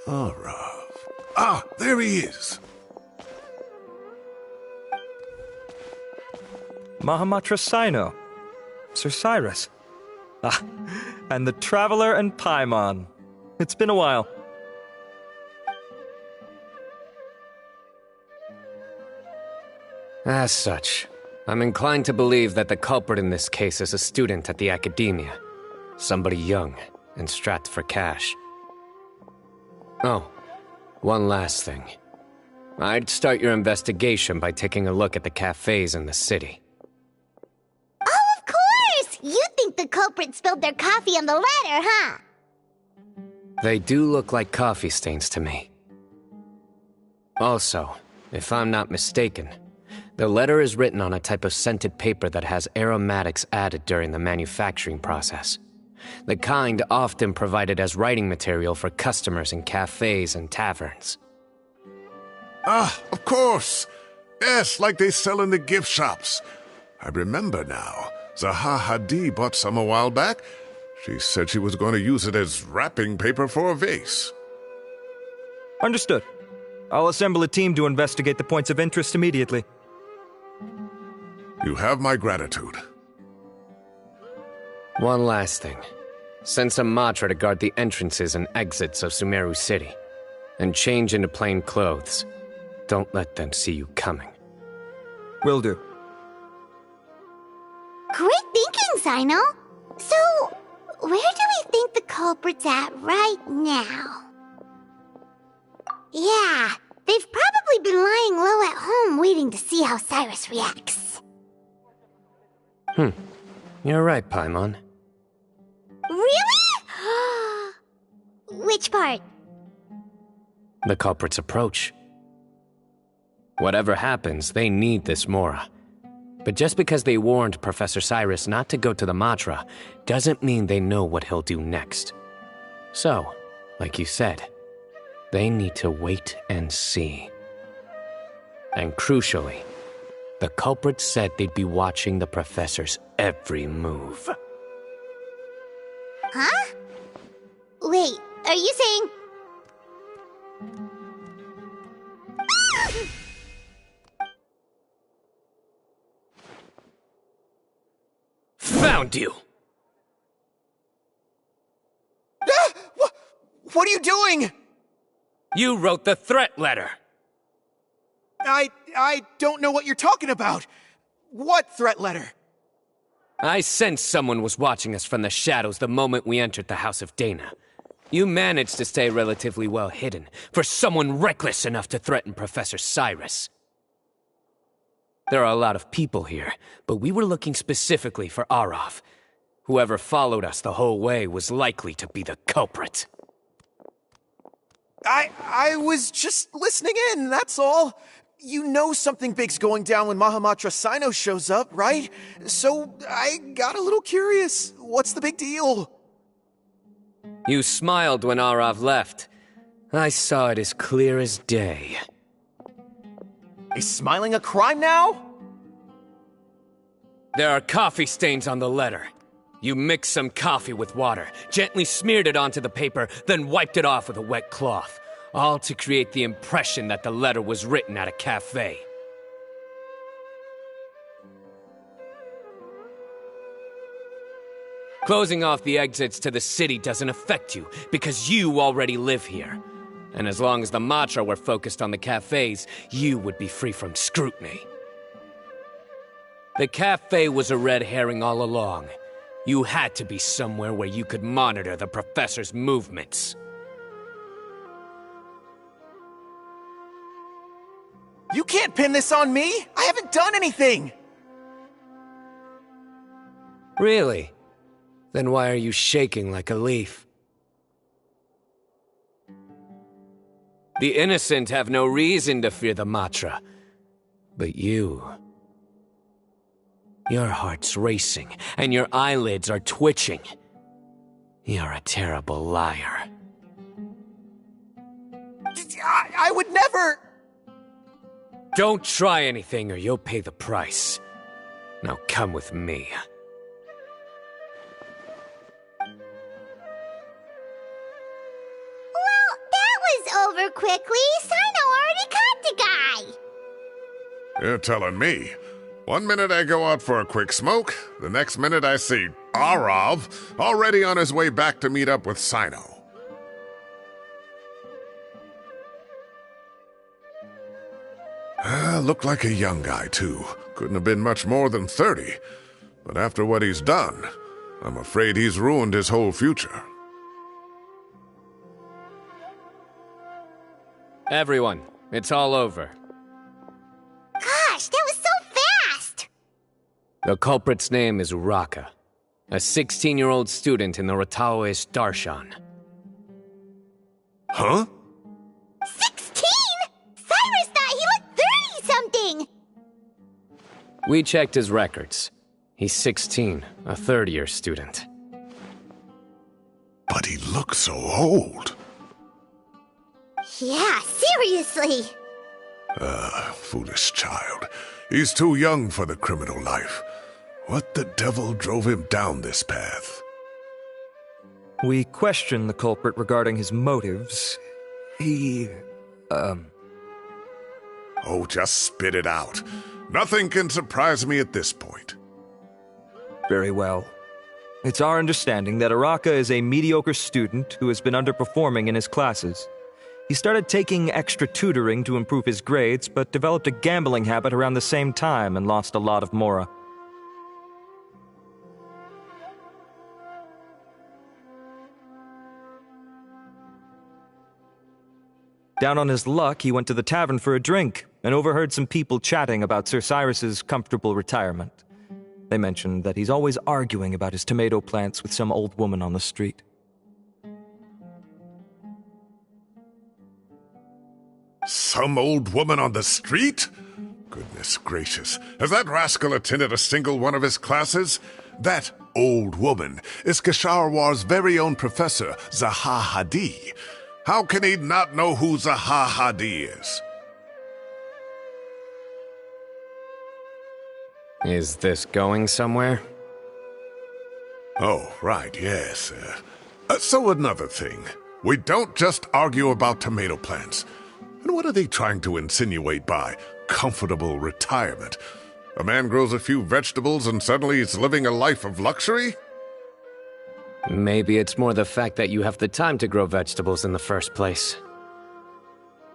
Arav. Ah, there he is. Mahamatra Sino. Sir Cyrus. Ah, and the Traveler and Paimon. It's been a while. As such, I'm inclined to believe that the culprit in this case is a student at the academia. Somebody young and strapped for cash. Oh, one last thing. I'd start your investigation by taking a look at the cafes in the city. Oh, of course! You think the culprit spilled their coffee on the ladder, huh? They do look like coffee stains to me. Also, if I'm not mistaken, the letter is written on a type of scented paper that has aromatics added during the manufacturing process. The kind often provided as writing material for customers in cafes and taverns. Ah, of course. Yes, like they sell in the gift shops. I remember now. Zaha Hadid bought some a while back. She said she was going to use it as wrapping paper for a vase. Understood. I'll assemble a team to investigate the points of interest immediately. You have my gratitude. One last thing. Send some Matra to guard the entrances and exits of Sumeru City. And change into plain clothes. Don't let them see you coming. Will do. Great thinking, Sino. So, where do we think the culprit's at right now? Yeah, they've probably been lying low at home waiting to see how Cyrus reacts. You're right, Paimon. Really? Which part? The culprit's approach. Whatever happens, they need this Mora. But just because they warned Professor Cyrus not to go to the Matra, doesn't mean they know what he'll do next. So, like you said, they need to wait and see. And crucially, the culprit said they'd be watching the Professor's every move. Huh? Wait, are you saying... Found you! What are you doing? You wrote the threat letter! I don't know what you're talking about. What threat letter? I sensed someone was watching us from the shadows the moment we entered the House of Dana. You managed to stay relatively well hidden for someone reckless enough to threaten Professor Cyrus. There are a lot of people here, but we were looking specifically for Arav. Whoever followed us the whole way was likely to be the culprit. I was just listening in, that's all. You know something big's going down when Mahamatra Sino shows up, right? So I got a little curious. What's the big deal? You smiled when Arav left. I saw it as clear as day. Is smiling a crime now? There are coffee stains on the letter. You mixed some coffee with water, gently smeared it onto the paper, then wiped it off with a wet cloth. All to create the impression that the letter was written at a cafe. Closing off the exits to the city doesn't affect you, because you already live here. And as long as the Matra were focused on the cafes, you would be free from scrutiny. The cafe was a red herring all along. You had to be somewhere where you could monitor the Professor's movements. You can't pin this on me! I haven't done anything! Really? Then why are you shaking like a leaf? The innocent have no reason to fear the Matra. But you... Your heart's racing, and your eyelids are twitching. You're a terrible liar. I would never... Don't try anything or you'll pay the price. Now come with me. Well, that was over quickly. Sino already caught the guy. You're telling me. One minute I go out for a quick smoke, the next minute I see Arav already on his way back to meet up with Sino. Looked like a young guy, too. Couldn't have been much more than 30. But after what he's done, I'm afraid he's ruined his whole future. Everyone, it's all over. Gosh, that was so fast! The culprit's name is Raka, a 16-year-old student in the Aureus Darshan. Huh? 16? Cyrus thought he looked 30-something! We checked his records. He's 16, a third-year student. But he looks so old. Yeah, seriously! Foolish child. He's too young for the criminal life. What the devil drove him down this path? We questioned the culprit regarding his motives. Oh, just spit it out. Nothing can surprise me at this point. Very well. It's our understanding that Araka is a mediocre student who has been underperforming in his classes. He started taking extra tutoring to improve his grades, but developed a gambling habit around the same time and lost a lot of mora. Down on his luck, he went to the tavern for a drink and overheard some people chatting about Sir Cyrus's comfortable retirement. They mentioned that he's always arguing about his tomato plants with some old woman on the street. Some old woman on the street? Goodness gracious, has that rascal attended a single one of his classes? That old woman is Kasharwar's very own Professor Zaha Hadid. How can he not know who Zaha Hadid is? Is this going somewhere? Oh, right, yes. So another thing. We don't just argue about tomato plants. And what are they trying to insinuate by comfortable retirement? A man grows a few vegetables and suddenly he's living a life of luxury? Maybe it's more the fact that you have the time to grow vegetables in the first place.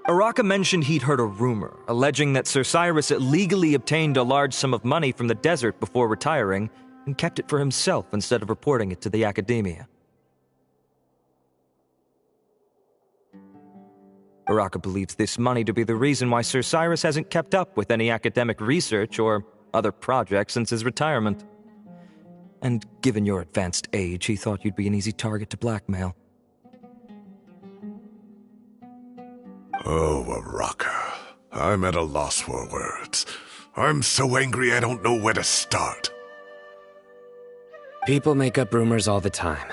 Araka mentioned he'd heard a rumor, alleging that Sir Cyrus illegally obtained a large sum of money from the desert before retiring, and kept it for himself instead of reporting it to the academia. Araka believes this money to be the reason why Sir Cyrus hasn't kept up with any academic research or other projects since his retirement. And given your advanced age, he thought you'd be an easy target to blackmail. Oh, Araka. I'm at a loss for words. I'm so angry I don't know where to start. People make up rumors all the time.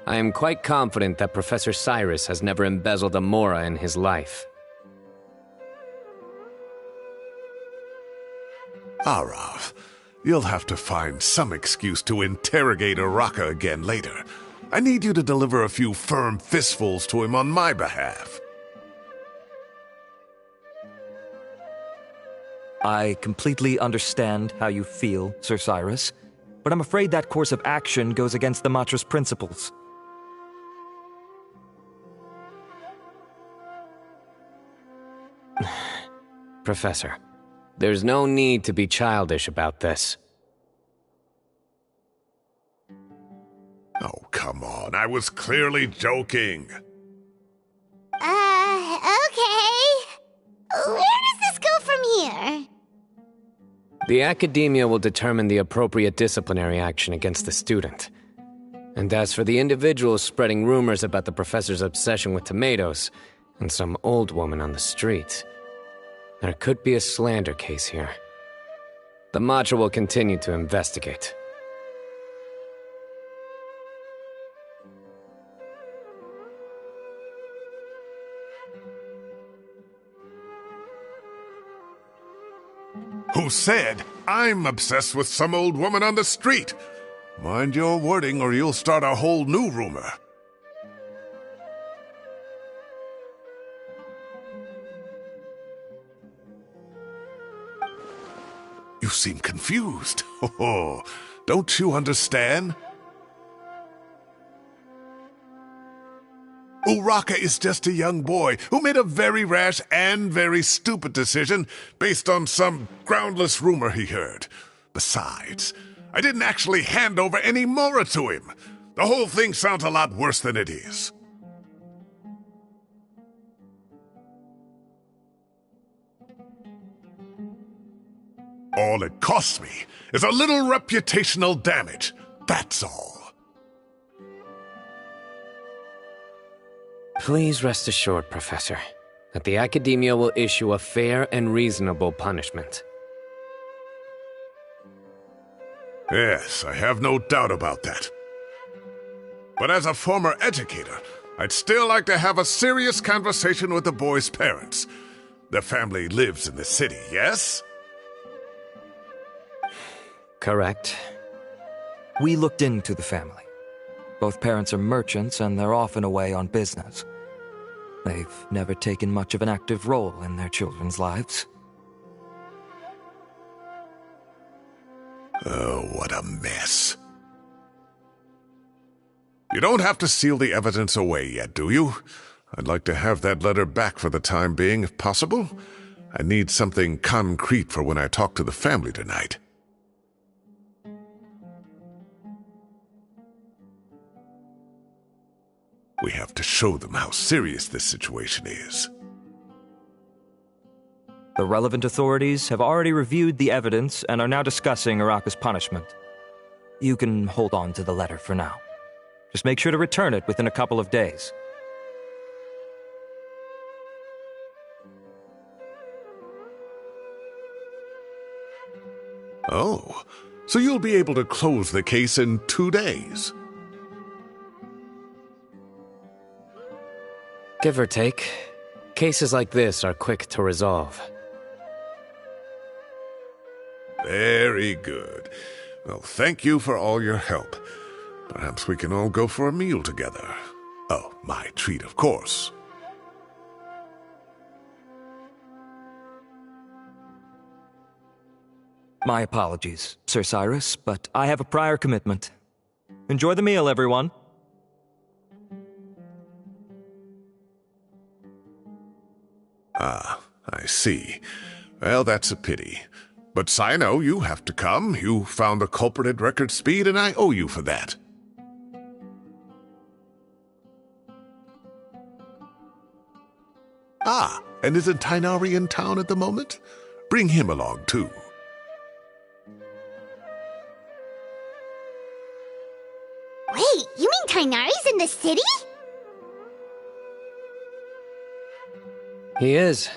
I am quite confident that Professor Cyrus has never embezzled a mora in his life. Arav, you'll have to find some excuse to interrogate Araka again later. I need you to deliver a few firm fistfuls to him on my behalf. I completely understand how you feel, Sir Cyrus, but I'm afraid that course of action goes against the Matra's principles. Professor, there's no need to be childish about this. Oh, come on. I was clearly joking. Okay. Where does this go from here? The academia will determine the appropriate disciplinary action against the student. And as for the individuals spreading rumors about the professor's obsession with tomatoes and some old woman on the street, there could be a slander case here. The Matra will continue to investigate. Who said I'm obsessed with some old woman on the street? Mind your wording or you'll start a whole new rumor. seem confused. Oh, don't you understand? Uraka is just a young boy who made a very rash and very stupid decision based on some groundless rumor he heard. Besides, I didn't actually hand over any Mora to him. The whole thing sounds a lot worse than it is. All it costs me is a little reputational damage. That's all. Please rest assured, Professor, that the Academia will issue a fair and reasonable punishment. Yes, I have no doubt about that. But as a former educator, I'd still like to have a serious conversation with the boy's parents. Their family lives in the city, yes? Correct. We looked into the family. Both parents are merchants and they're often away on business. They've never taken much of an active role in their children's lives. Oh, what a mess. You don't have to seal the evidence away yet, do you? I'd like to have that letter back for the time being, if possible. I need something concrete for when I talk to the family tonight. We have to show them how serious this situation is. The relevant authorities have already reviewed the evidence and are now discussing Uraka's punishment. You can hold on to the letter for now. Just make sure to return it within a couple of days. Oh, so you'll be able to close the case in 2 days? Give or take, cases like this are quick to resolve. Very good. Well, thank you for all your help. Perhaps we can all go for a meal together. Oh, my treat, of course. My apologies, Sir Cyrus, but I have a prior commitment. Enjoy the meal, everyone. Ah, I see. Well, that's a pity. But Sino, you have to come. You found the culprit at record speed, and I owe you for that. Ah, and isn't Tainari in town at the moment? Bring him along, too. Wait, you mean Tainari's in the city? He is.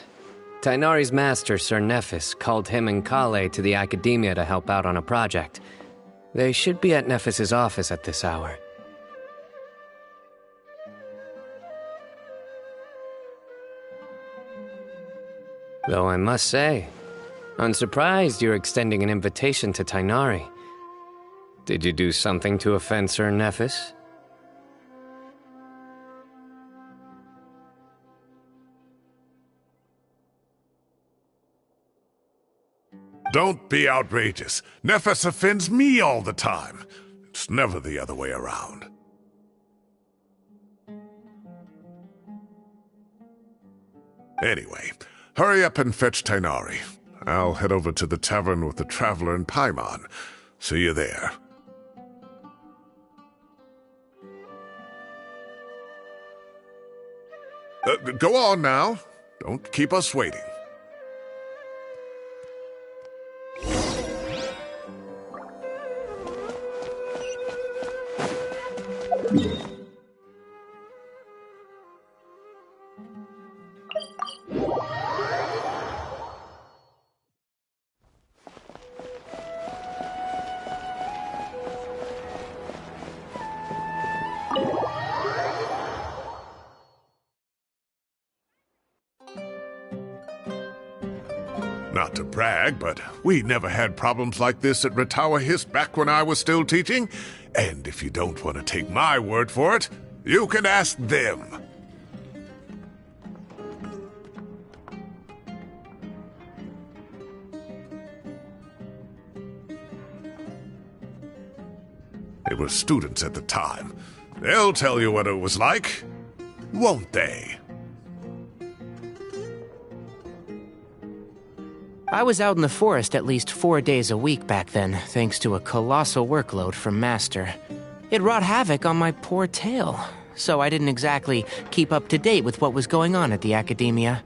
Tainari's master, Sir Nephis, called him and Kale to the Academia to help out on a project. They should be at Nephis's office at this hour. Though I must say, I'm surprised you're extending an invitation to Tainari. Did you do something to offend Sir Nephis? Don't be outrageous. Nephis offends me all the time. It's never the other way around. Anyway, hurry up and fetch Tainari. I'll head over to the tavern with the Traveler and Paimon. See you there. Go on now. Don't keep us waiting. Not to brag, but we never had problems like this at Ratawa Hist back when I was still teaching. And if you don't want to take my word for it, you can ask them. They were students at the time. They'll tell you what it was like, won't they? I was out in the forest at least 4 days a week back then, thanks to a colossal workload from Master. It wrought havoc on my poor tail, so I didn't exactly keep up to date with what was going on at the Academia.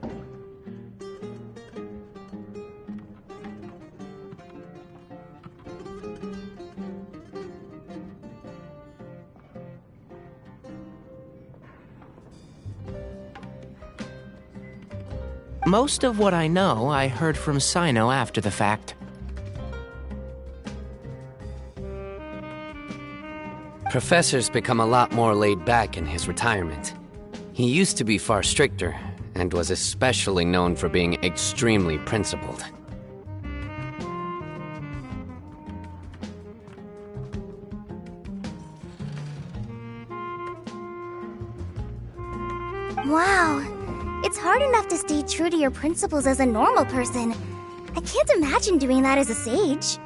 Most of what I know, I heard from Sino after the fact. Professor's become a lot more laid back in his retirement. He used to be far stricter, and was especially known for being extremely principled. Wow. It's hard enough to stay true to your principles as a normal person. I can't imagine doing that as a sage.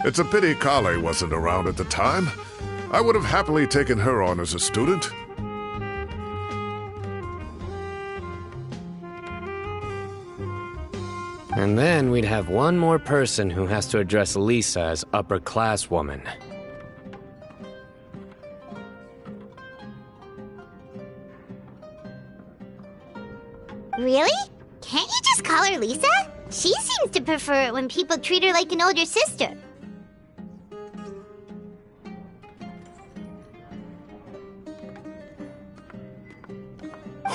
It's a pity Kale wasn't around at the time. I would have happily taken her on as a student. And then we'd have one more person who has to address Lisa as upper-class woman. Really? Can't you just call her Lisa? She seems to prefer it when people treat her like an older sister.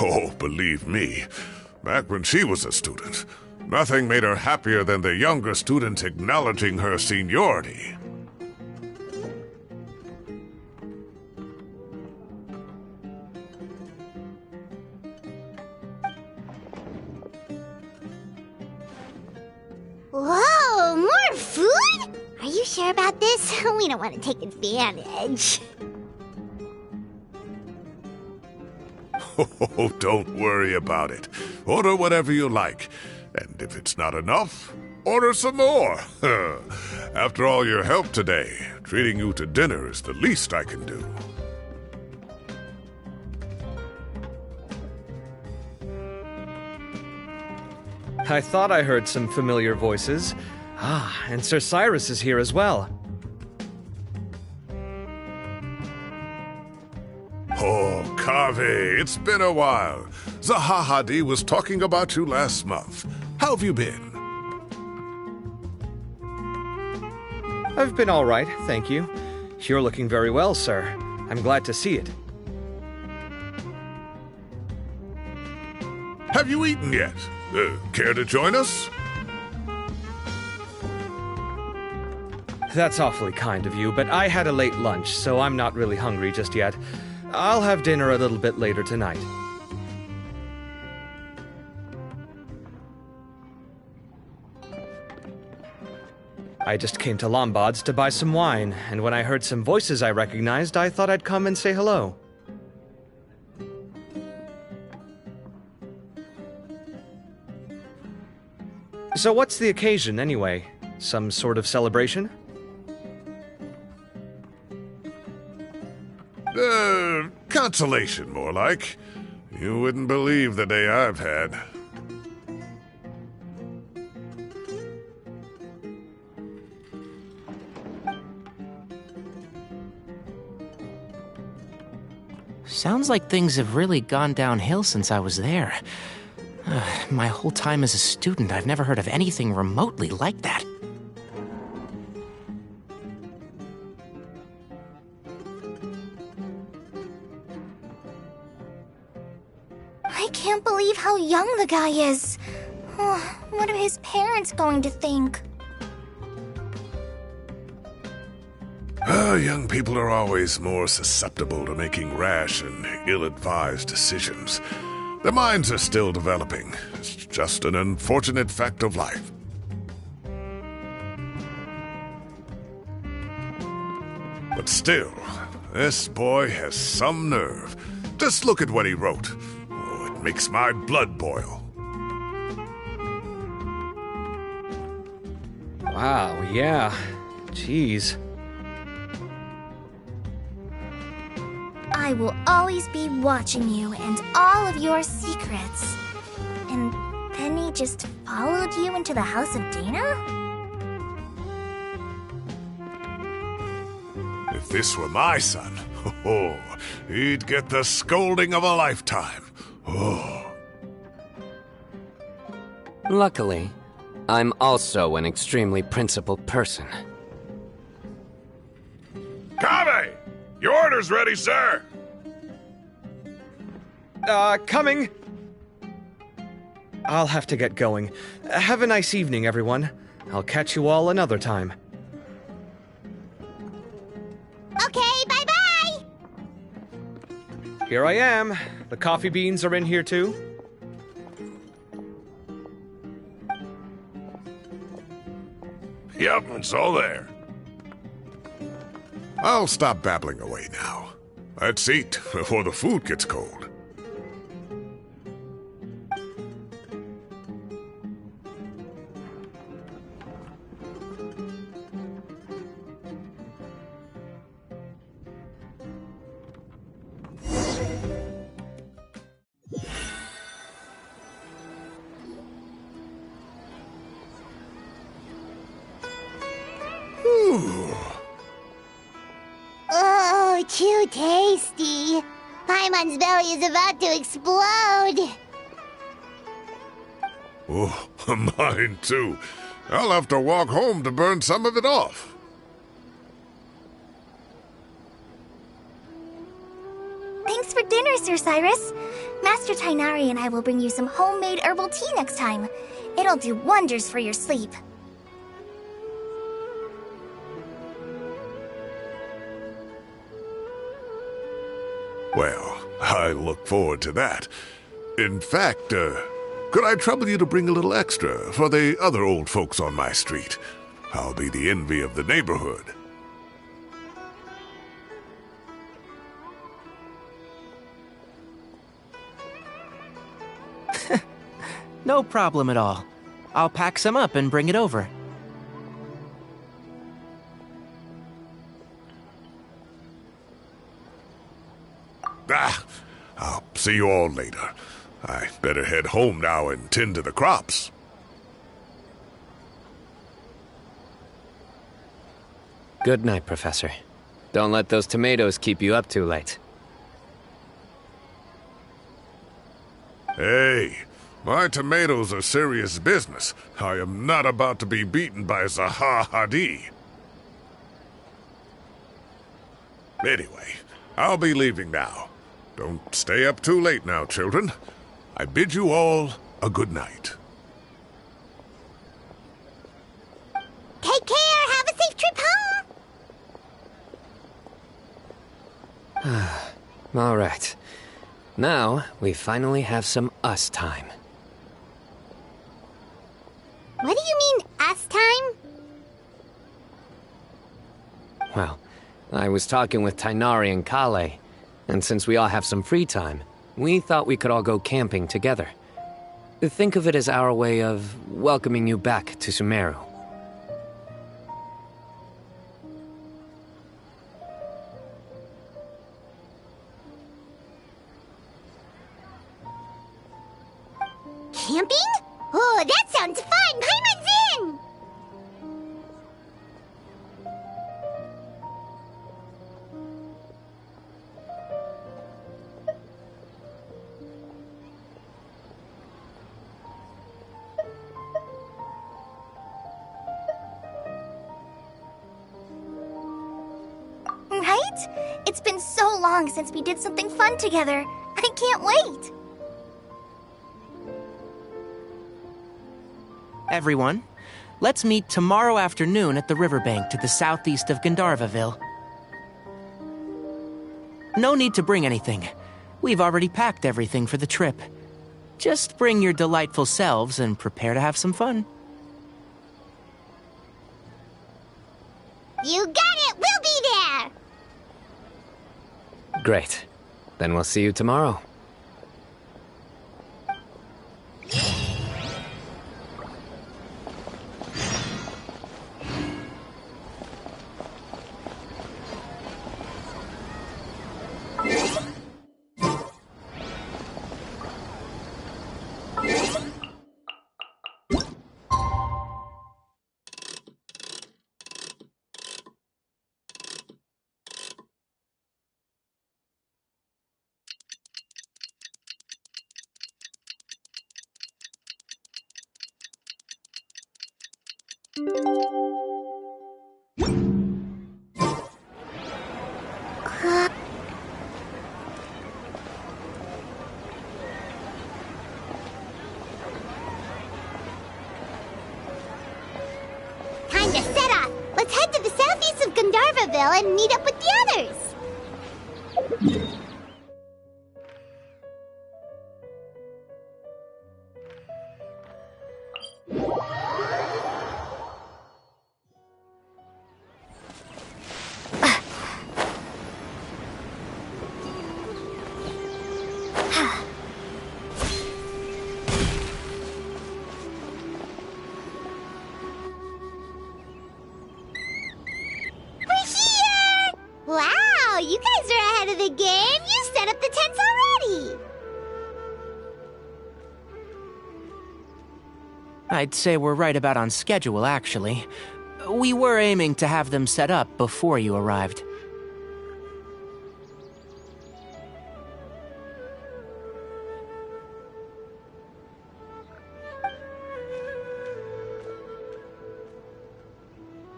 Oh, believe me, back when she was a student, nothing made her happier than the younger students acknowledging her seniority. Whoa, more food? Are you sure about this? We don't want to take advantage. Oh, don't worry about it. Order whatever you like. And if it's not enough, order some more. After all your help today, treating you to dinner is the least I can do. I thought I heard some familiar voices. Ah, and Sir Cyrus is here as well. Oh, Kaveh, it's been a while. Zahahadi was talking about you last month. How have you been? I've been all right, thank you. You're looking very well, sir. I'm glad to see it. Have you eaten yet? Care to join us? That's awfully kind of you, but I had a late lunch, so I'm not really hungry just yet. I'll have dinner a little bit later tonight. I just came to Lombard's to buy some wine, and when I heard some voices I recognized, I thought I'd come and say hello. So what's the occasion, anyway? Some sort of celebration? Consolation, more like. You wouldn't believe the day I've had. Sounds like things have really gone downhill since I was there. My whole time as a student, I've never heard of anything remotely like that. I can't believe how young the guy is. What are his parents going to think? Young people are always more susceptible to making rash and ill-advised decisions. Their minds are still developing. It's just an unfortunate fact of life. But still, this boy has some nerve. Just look at what he wrote. Oh, it makes my blood boil. Wow, yeah. Jeez. I will always be watching you and all of your secrets. And then he just followed you into the house of Dana? If this were my son, oh, he'd get the scolding of a lifetime. Oh. Luckily, I'm also an extremely principled person. Kave! Your order's ready, sir! Coming! I'll have to get going. Have a nice evening, everyone. I'll catch you all another time. Okay, bye-bye! Here I am. The coffee beans are in here too. Yep, it's all there. I'll stop babbling away now. Let's eat before the food gets cold. Oh, too tasty. Paimon's belly is about to explode. Oh, mine too. I'll have to walk home to burn some of it off. Thanks for dinner, Sir Cyrus. Master Tainari and I will bring you some homemade herbal tea next time. It'll do wonders for your sleep. Well, I look forward to that. In fact, could I trouble you to bring a little extra for the other old folks on my street? I'll be the envy of the neighborhood. No problem at all. I'll pack some up and bring it over. I'll see you all later. I better head home now and tend to the crops. Good night, Professor. Don't let those tomatoes keep you up too late. Hey, my tomatoes are serious business. I am not about to be beaten by Zaha Hadid. Anyway, I'll be leaving now. Don't stay up too late now, children. I bid you all a good night. Take care. Have a safe trip home. All right. Now, we finally have some us time. What do you mean, us time? Well, I was talking with Tainari and Kale, and since we all have some free time, we thought we could all go camping together. Think of it as our way of welcoming you back to Sumeru. Camping? Oh, that sounds fun! Paimon's in! Right? It's been so long since we did something fun together. I can't wait! Everyone, let's meet tomorrow afternoon at the riverbank to the southeast of Gandharvaville. No need to bring anything. We've already packed everything for the trip. Just bring your delightful selves and prepare to have some fun. You got it! We'll be there! Great. Then we'll see you tomorrow. Time to set off! Let's head to the southeast of Gandharvaville and meet up with the others! Wow, you guys are ahead of the game! You set up the tents already! I'd say we're right about on schedule, actually. We were aiming to have them set up before you arrived.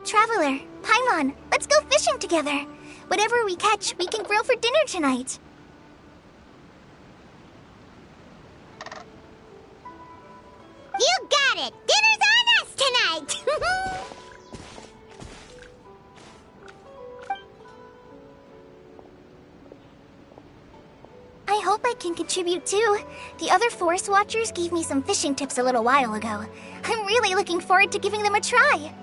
Traveler, Paimon, let's go fishing together. Whatever we catch, we can grill for dinner tonight. You got it! Dinner's on us tonight! I hope I can contribute too. The other Forest Watchers gave me some fishing tips a little while ago. I'm really looking forward to giving them a try.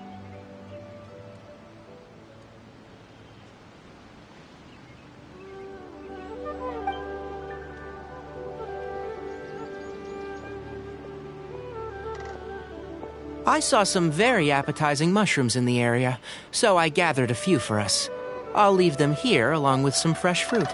I saw some very appetizing mushrooms in the area, so I gathered a few for us. I'll leave them here along with some fresh fruit.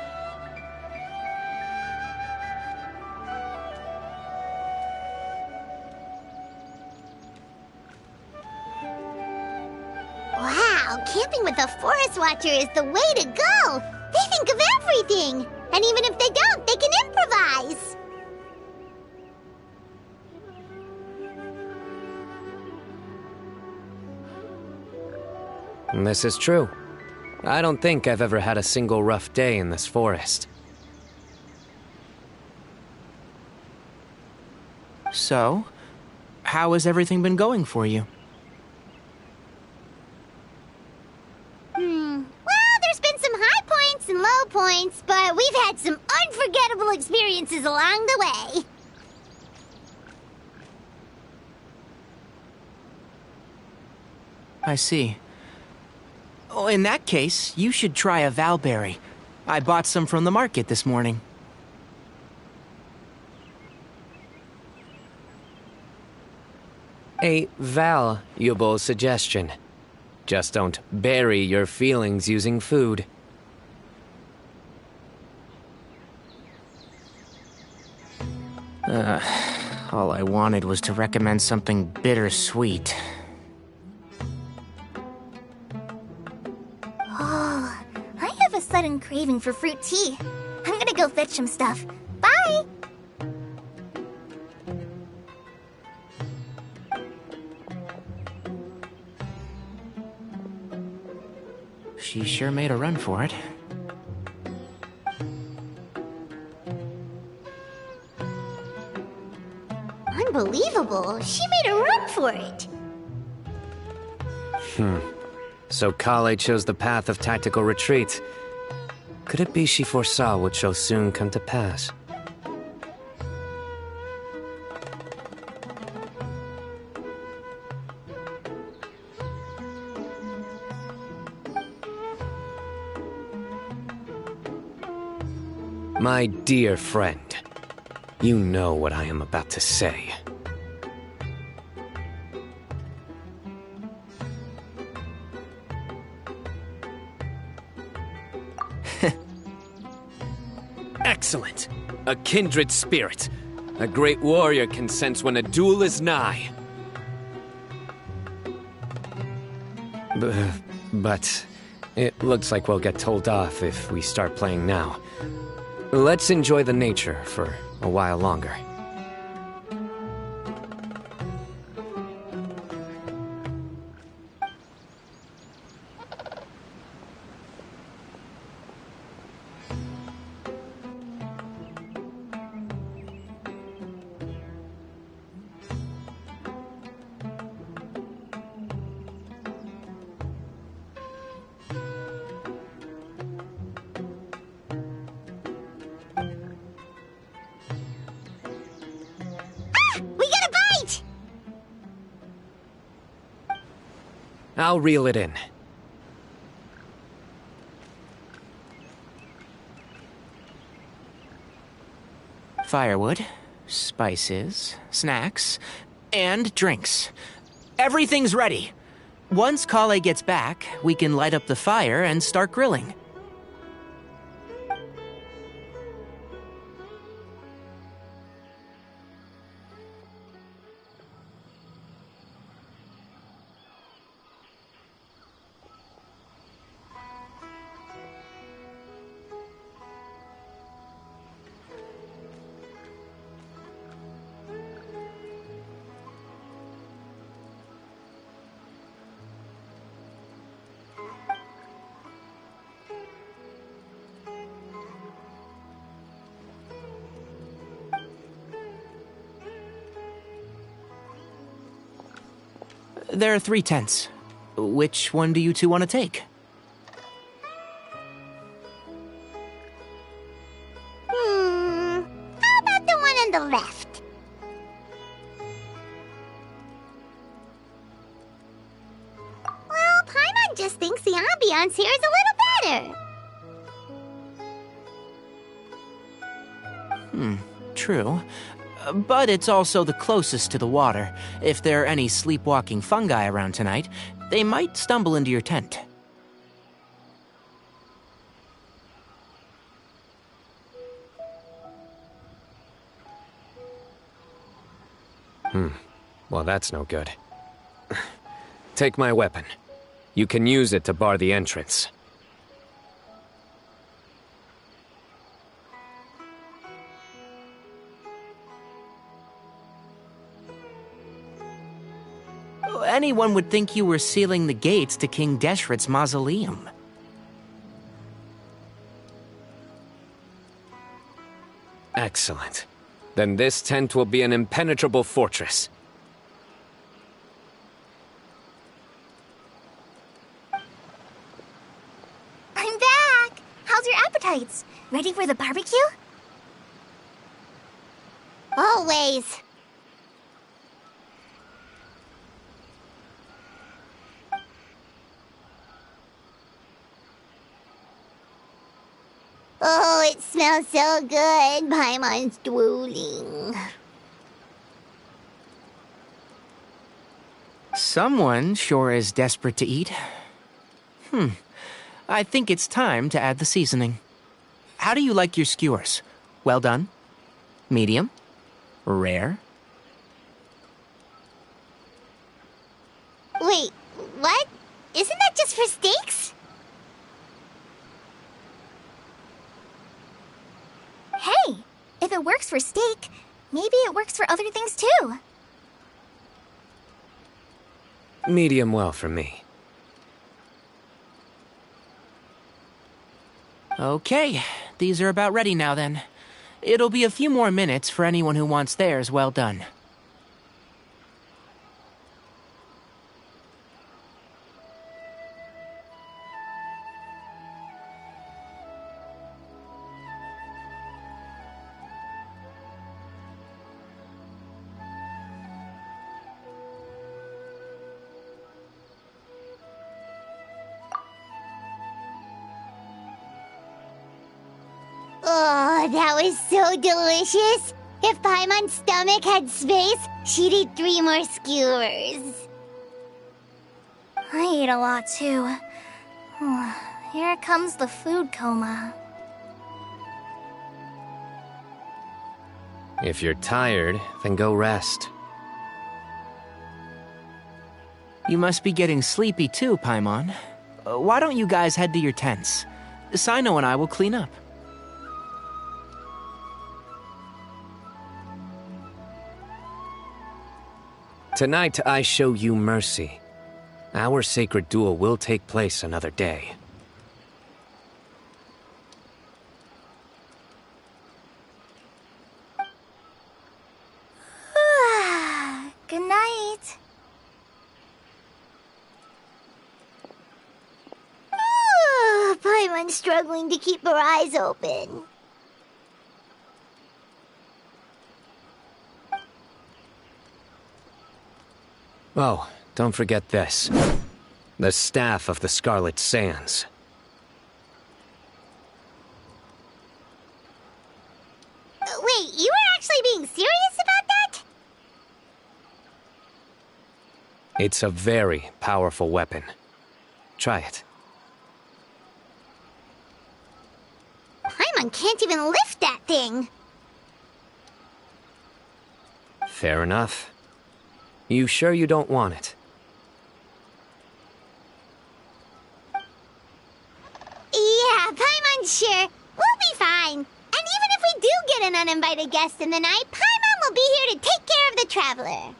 Wow, camping with a Forest Watcher is the way to go! They think of everything! And even if they don't, they can improvise! This is true. I don't think I've ever had a single rough day in this forest. So, how has everything been going for you? Well, there's been some high points and low points, but we've had some unforgettable experiences along the way. I see. Oh, in that case, you should try a Valberry. I bought some from the market this morning. A valuable suggestion. Just don't bury your feelings using food. All I wanted was to recommend something bittersweet. Oh, I have a sudden craving for fruit tea. I'm gonna go fetch some stuff. Bye! She sure made a run for it. Unbelievable! She made a run for it! So Kale chose the path of tactical retreat. Could it be she foresaw what shall soon come to pass? My dear friend, you know what I am about to say. Excellent! A kindred spirit. A great warrior can sense when a duel is nigh. But it looks like we'll get told off if we start playing now. Let's enjoy the nature for a while longer. I'll reel it in. Firewood, spices, snacks, and drinks. Everything's ready. Once Kale gets back, we can light up the fire and start grilling. There are 3 tents. Which one do you two want to take? How about the one on the left? Well, Paimon just thinks the ambiance here is a little better. True. But it's also the closest to the water. If there are any sleepwalking fungi around tonight, they might stumble into your tent. Well, that's no good. Take my weapon. You can use it to bar the entrance. Anyone would think you were sealing the gates to King Deshret's mausoleum. Excellent. Then this tent will be an impenetrable fortress. I'm back! How's your appetites? Ready for the barbecue? Always. Oh, it smells so good. Paimon's drooling. Someone sure is desperate to eat. I think it's time to add the seasoning. How do you like your skewers? Well done? Medium? Rare? Wait, what? Isn't that just for steaks? Hey, if it works for steak, maybe it works for other things too. Medium well for me. Okay, these are about ready now then. It'll be a few more minutes for anyone who wants theirs well done. Oh, that was so delicious. If Paimon's stomach had space, she'd eat 3 more skewers. I ate a lot too. Here comes the food coma. If you're tired, then go rest. You must be getting sleepy too, Paimon. Why don't you guys head to your tents? Sino and I will clean up. Tonight, I show you mercy. Our sacred duel will take place another day. Good night. Paimon's struggling to keep her eyes open. Oh, don't forget this. The staff of the Scarlet Sands. Wait, you were actually being serious about that? It's a very powerful weapon. Try it. Paimon can't even lift that thing. Fair enough. You sure you don't want it? Yeah, Paimon's sure. We'll be fine. And even if we do get an uninvited guest in the night, Paimon will be here to take care of the traveler.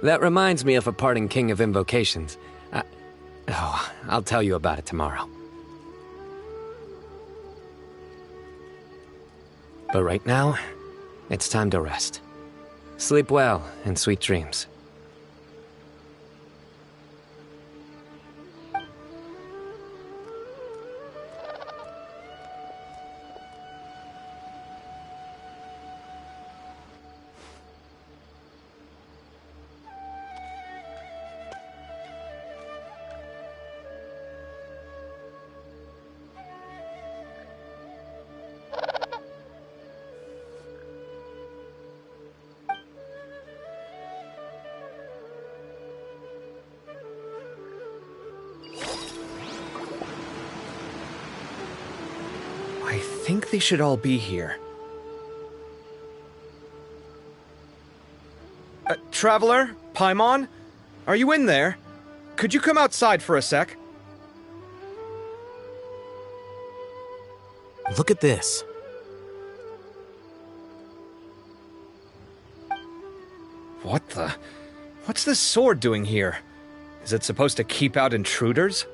That reminds me of a parting king of invocations. I'll tell you about it tomorrow. But right now, it's time to rest. Sleep well and sweet dreams. I think they should all be here. Traveler? Paimon? Are you in there? Could you come outside for a sec? Look at this. What the? What's this sword doing here? Is it supposed to keep out intruders?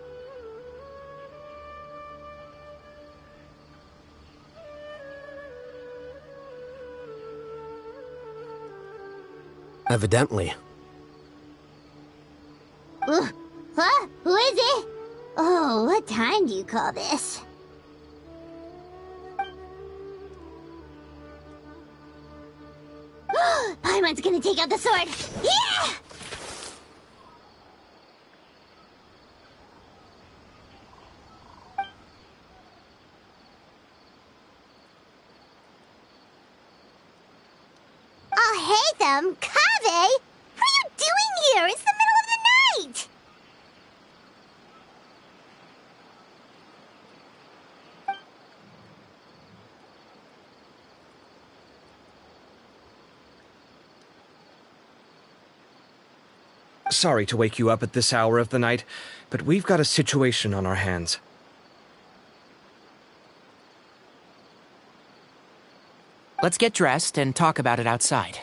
Evidently. What? Who is it? Oh, what time do you call this? Paimon's gonna take out the sword. Yeah! Oh, hey them, Kaveh! What are you doing here? It's the middle of the night! Sorry to wake you up at this hour of the night, but we've got a situation on our hands. Let's get dressed and talk about it outside.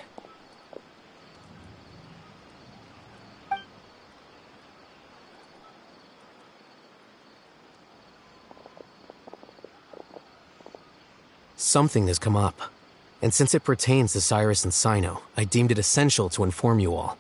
Something has come up, and since it pertains to Cyrus and Cyno, I deemed it essential to inform you all.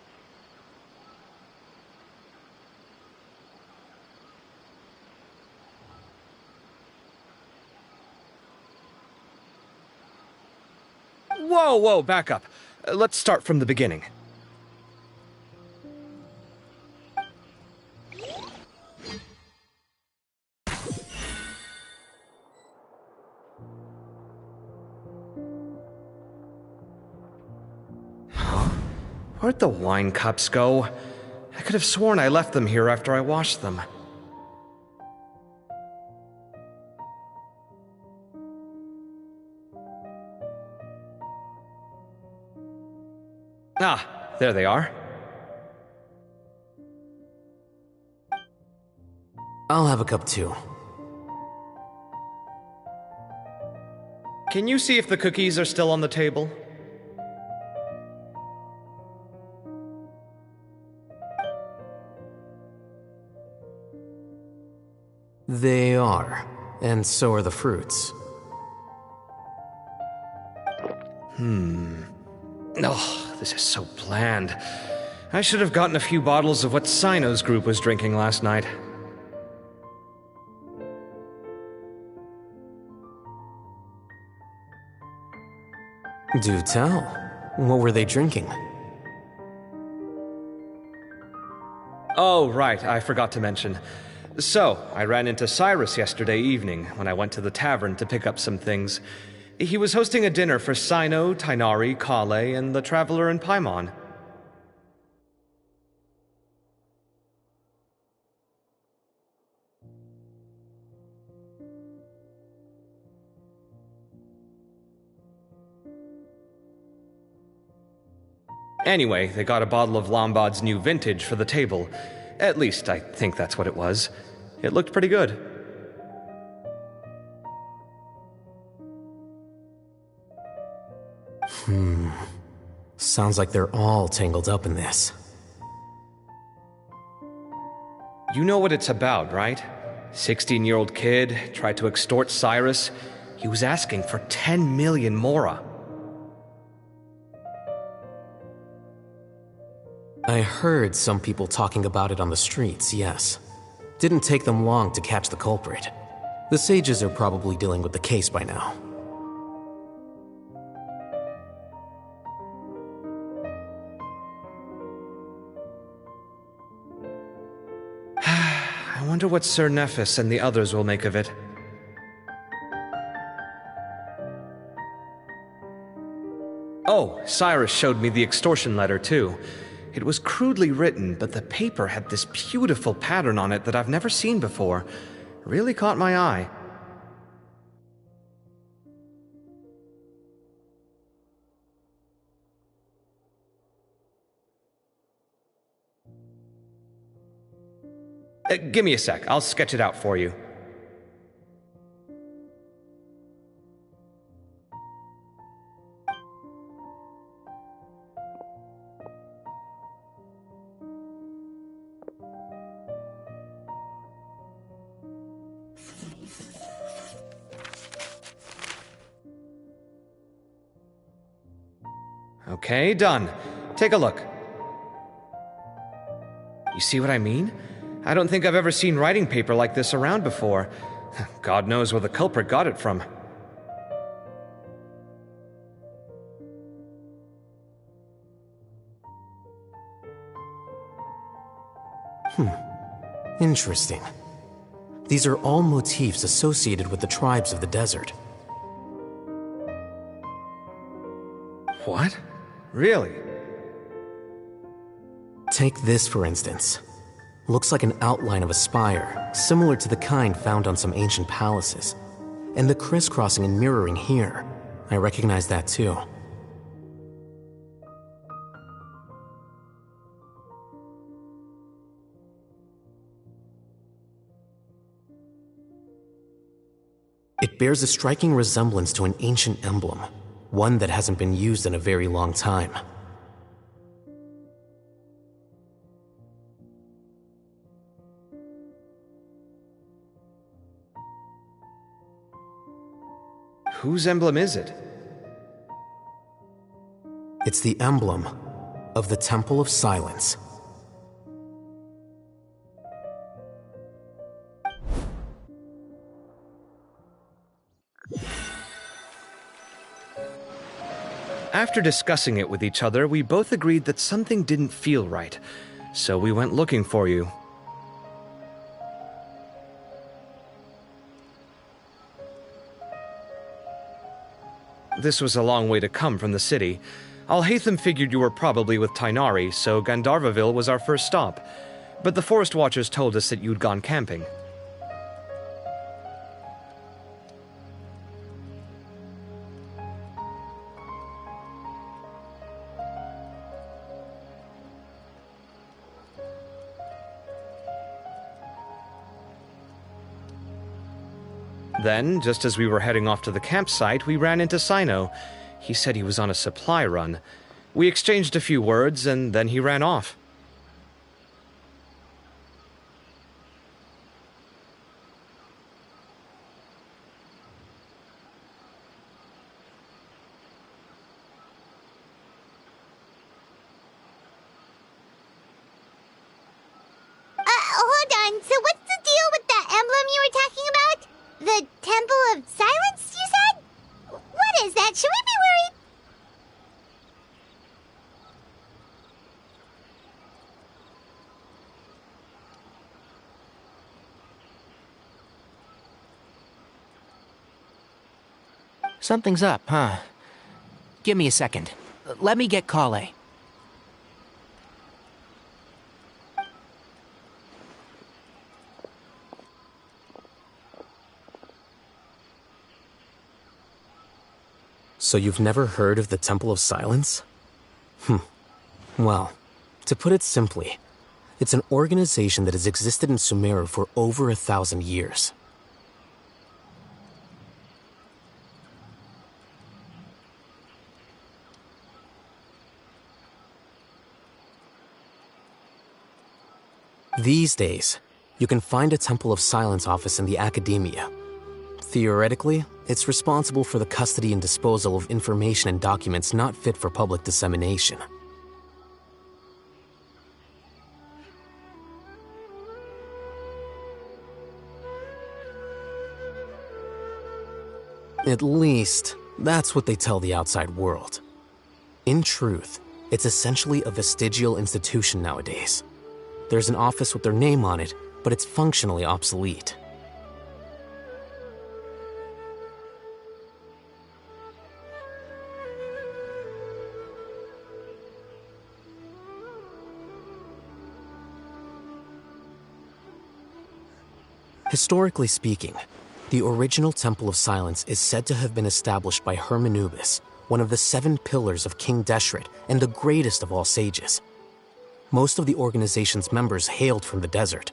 Whoa, back up. Let's start from the beginning. Where'd the wine cups go? I could have sworn I left them here after I washed them. Ah, there they are. I'll have a cup too. Can you see if the cookies are still on the table? They are, and so are the fruits. Oh, this is so bland. I should have gotten a few bottles of what Sino's group was drinking last night. Do tell. What were they drinking? Oh, right, I forgot to mention. So, I ran into Cyrus yesterday evening when I went to the tavern to pick up some things. He was hosting a dinner for Sino, Tighnari, Kale, and the Traveler and Paimon. Anyway, they got a bottle of Lombard's new vintage for the table. At least, I think that's what it was. It looked pretty good. Sounds like they're all tangled up in this. You know what it's about, right? 16-year-old kid tried to extort Cyrus. He was asking for 10 million mora. I heard some people talking about it on the streets, yes. Didn't take them long to catch the culprit. The sages are probably dealing with the case by now. I wonder what Sir Nephis and the others will make of it. Oh, Cyrus showed me the extortion letter, too. It was crudely written, but the paper had this beautiful pattern on it that I've never seen before. Really caught my eye. Give me a sec, I'll sketch it out for you. Okay, done. Take a look. You see what I mean? I don't think I've ever seen writing paper like this around before. God knows where the culprit got it from. Interesting. These are all motifs associated with the tribes of the desert. What? Really? Take this, for instance. Looks like an outline of a spire, similar to the kind found on some ancient palaces. And the crisscrossing and mirroring here. I recognize that too. It bears a striking resemblance to an ancient emblem, one that hasn't been used in a very long time. Whose emblem is it? It's the emblem of the Temple of Silence. After discussing it with each other, we both agreed that something didn't feel right, so we went looking for you. This was a long way to come from the city. Alhaitham figured you were probably with Tighnari, so Gandharvaville was our first stop. But the Forest Watchers told us that you'd gone camping. Then, just as we were heading off to the campsite, we ran into Sino. He said he was on a supply run. We exchanged a few words, and then he ran off. that, should we be worried? Something's up, huh? Give me a second. Let me get Kale. So you've never heard of the Temple of Silence? Well, to put it simply, it's an organization that has existed in Sumeru for over 1,000 years. These days, you can find a Temple of Silence office in the academia. Theoretically, it's responsible for the custody and disposal of information and documents not fit for public dissemination. At least, that's what they tell the outside world. In truth, it's essentially a vestigial institution nowadays. There's an office with their name on it, but it's functionally obsolete. Historically speaking, the original Temple of Silence is said to have been established by Hermanubis, one of the 7 pillars of King Deshret and the greatest of all sages. Most of the organization's members hailed from the desert.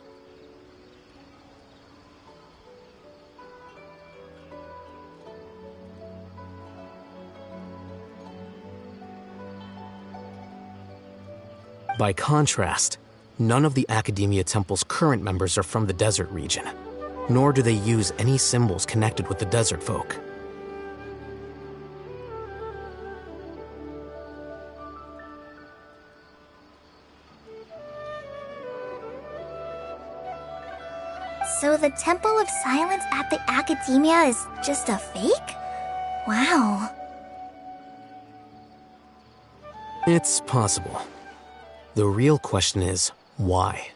By contrast, none of the Academia Temple's current members are from the desert region, nor do they use any symbols connected with the desert folk. So the Temple of Silence at the Academia is just a fake? Wow. It's possible. The real question is, why?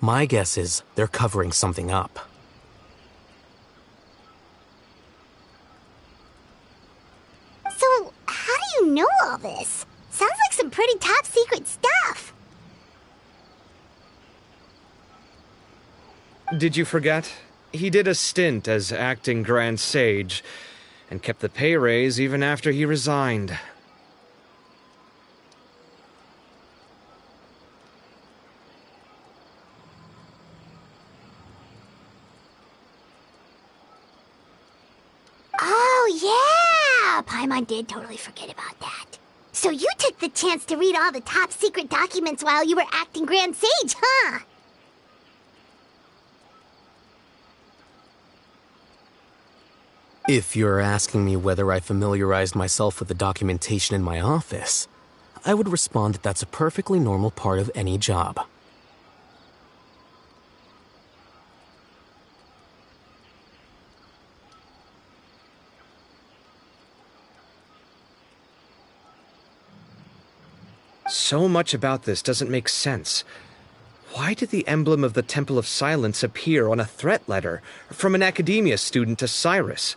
My guess is they're covering something up. So, how do you know all this? Sounds like some pretty top secret stuff. Did you forget? He did a stint as acting Grand Sage, and kept the pay raise even after he resigned. Oh, yeah! Paimon did totally forget about that. So you took the chance to read all the top secret documents while you were acting Grand Sage, huh? If you're asking me whether I familiarized myself with the documentation in my office, I would respond that that's a perfectly normal part of any job. So much about this doesn't make sense. Why did the emblem of the Temple of Silence appear on a threat letter from an academia student to Cyrus?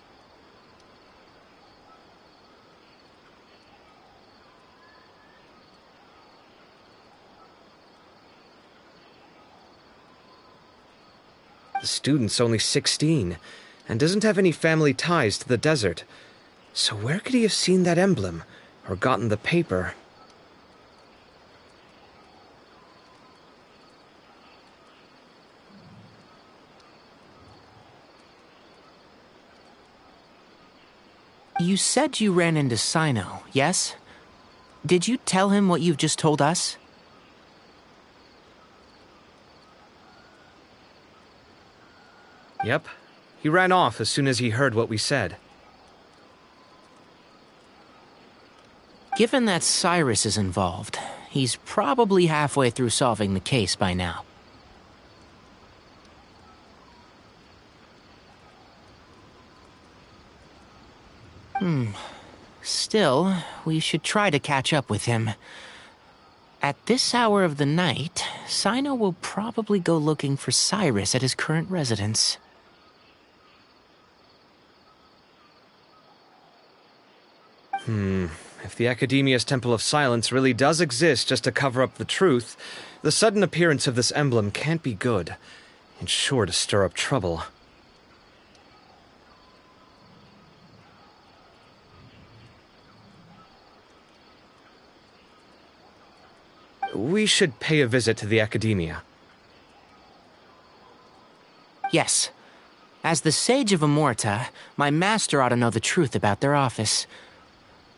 The student's only 16, and doesn't have any family ties to the desert. So where could he have seen that emblem, or gotten the paper? You said you ran into Sino, yes? Did you tell him what you've just told us? Yep. He ran off as soon as he heard what we said. Given that Cyrus is involved, he's probably halfway through solving the case by now. Still, we should try to catch up with him. At this hour of the night, Sino will probably go looking for Cyrus at his current residence. If the Academia's Temple of Silence really does exist just to cover up the truth, the sudden appearance of this emblem can't be good. It's sure to stir up trouble. We should pay a visit to the Academia. Yes. As the Sage of Amorta, my master ought to know the truth about their office.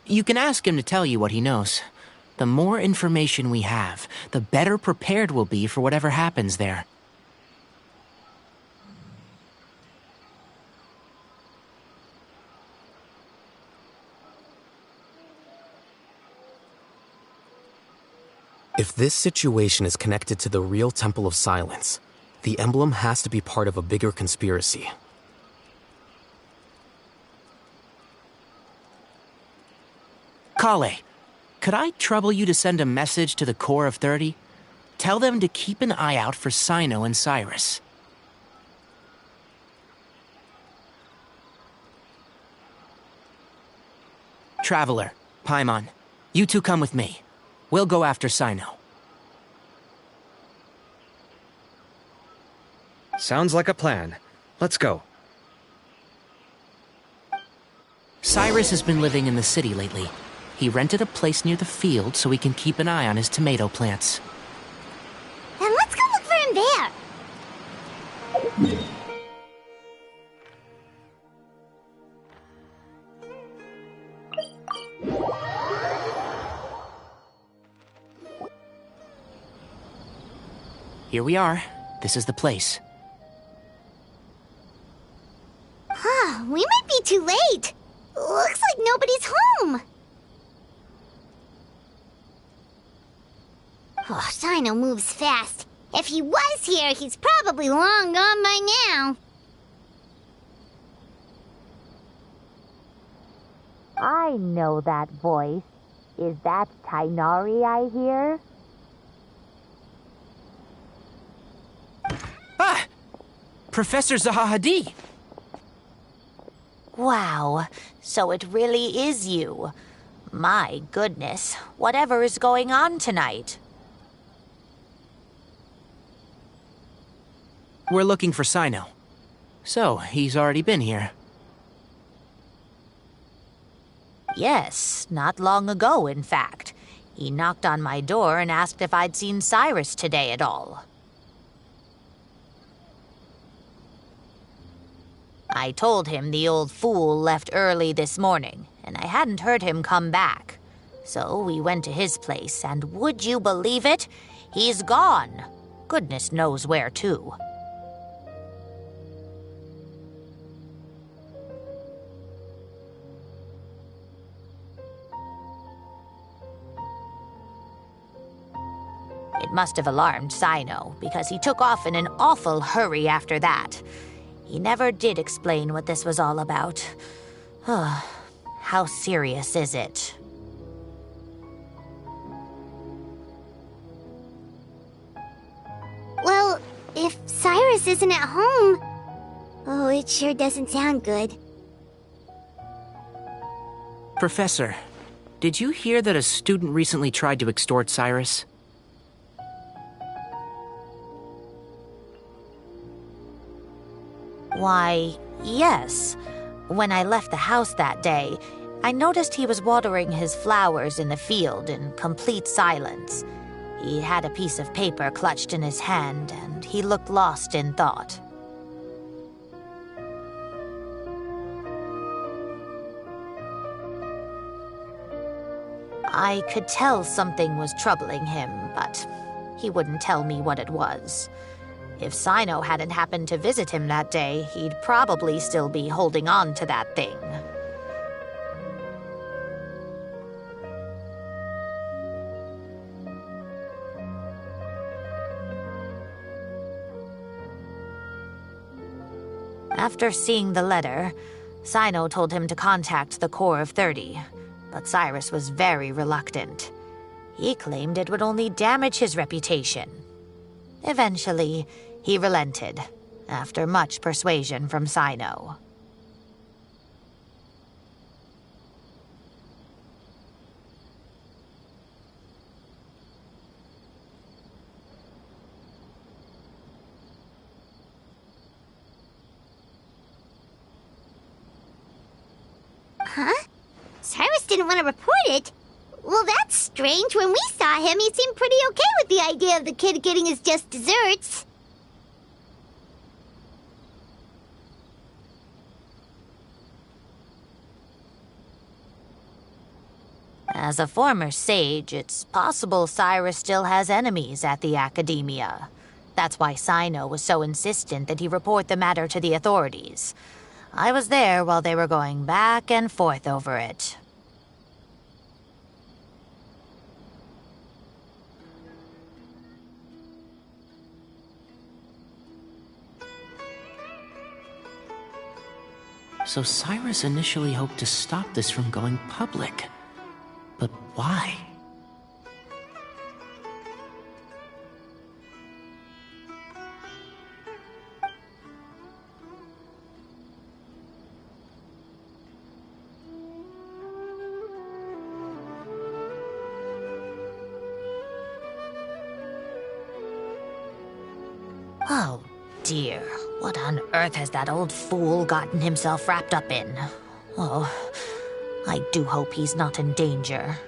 You can ask him to tell you what he knows. The more information we have, the better prepared we'll be for whatever happens there. If this situation is connected to the real Temple of Silence, the emblem has to be part of a bigger conspiracy. Kale, could I trouble you to send a message to the Core of 30? Tell them to keep an eye out for Sino and Cyrus. Traveler, Paimon, you two come with me. We'll go after Sino. Sounds like a plan. Let's go. Cyrus has been living in the city lately. He rented a place near the field so he can keep an eye on his tomato plants. Then let's go look for him there. Here we are. This is the place. We might be too late. Looks like nobody's home. Oh, Sino moves fast. If he was here, he's probably long gone by now. I know that voice. Is that Tainari I hear? Ah! Professor Zahahadi! Wow, so it really is you. My goodness, whatever is going on tonight? We're looking for Sino. So, he's already been here. Yes, not long ago, in fact. He knocked on my door and asked if I'd seen Cyrus today at all. I told him the old fool left early this morning, and I hadn't heard him come back. So we went to his place, and would you believe it? He's gone. Goodness knows where to. It must have alarmed Sino, because he took off in an awful hurry after that. He never did explain what this was all about. How serious is it? Well, if Cyrus isn't at home... Oh, it sure doesn't sound good. Professor, did you hear that a student recently tried to extort Cyrus? Why, yes. When I left the house that day, I noticed he was watering his flowers in the field in complete silence. He had a piece of paper clutched in his hand, and he looked lost in thought. I could tell something was troubling him, but he wouldn't tell me what it was. If Sino hadn't happened to visit him that day, he'd probably still be holding on to that thing. After seeing the letter, Sino told him to contact the Core of 30. but Cyrus was very reluctant. He claimed it would only damage his reputation. Eventually, he relented, after much persuasion from Cyno. Huh? Cyrus didn't want to report it? Well, that's strange. When we saw him, he seemed pretty okay with the idea of the kid getting his just desserts. As a former sage, it's possible Cyrus still has enemies at the Academia. That's why Cyno was so insistent that he report the matter to the authorities. I was there while they were going back and forth over it. So Cyrus initially hoped to stop this from going public. But why? Oh dear, what on earth has that old fool gotten himself wrapped up in? Oh, I do hope he's not in danger.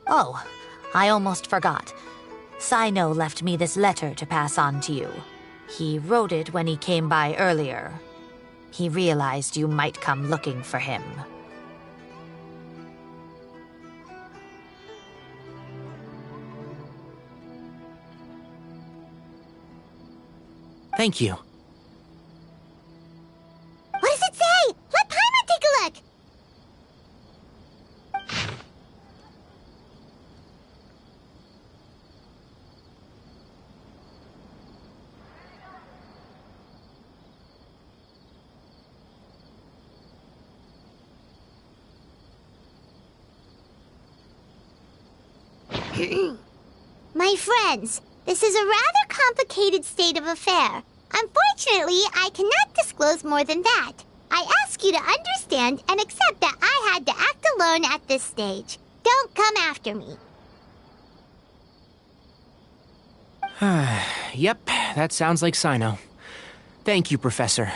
Oh, I almost forgot. Cyno left me this letter to pass on to you. He wrote it when he came by earlier. He realized you might come looking for him. Thank you. What does it say? Let Paimon take a look. My friends, this is a rather complicated state of affair. Unfortunately, I cannot disclose more than that. I ask you to understand and accept that I had to act alone at this stage. Don't come after me. Yep, that sounds like Cyno. Thank you, Professor.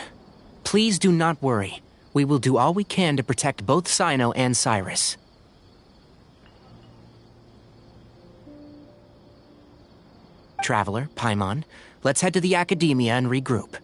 Please do not worry. We will do all we can to protect both Cyno and Cyrus. Traveler, Paimon, let's head to the Academia and regroup.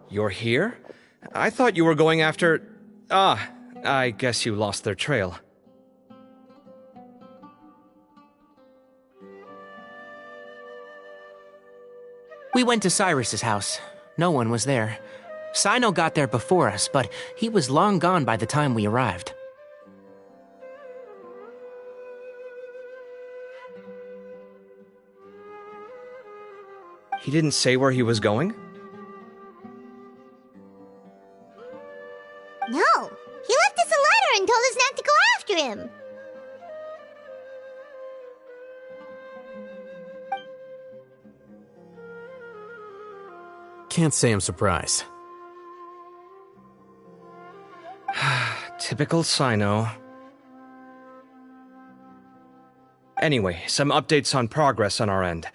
You're here? I thought you were going after... Ah, I guess you lost their trail. We went to Cyrus's house. No one was there. Cyno got there before us, but he was long gone by the time we arrived. He didn't say where he was going? No, he left us a letter and told us not to go after him. Can't say I'm surprised. Typical Sino. Anyway, some updates on progress on our end.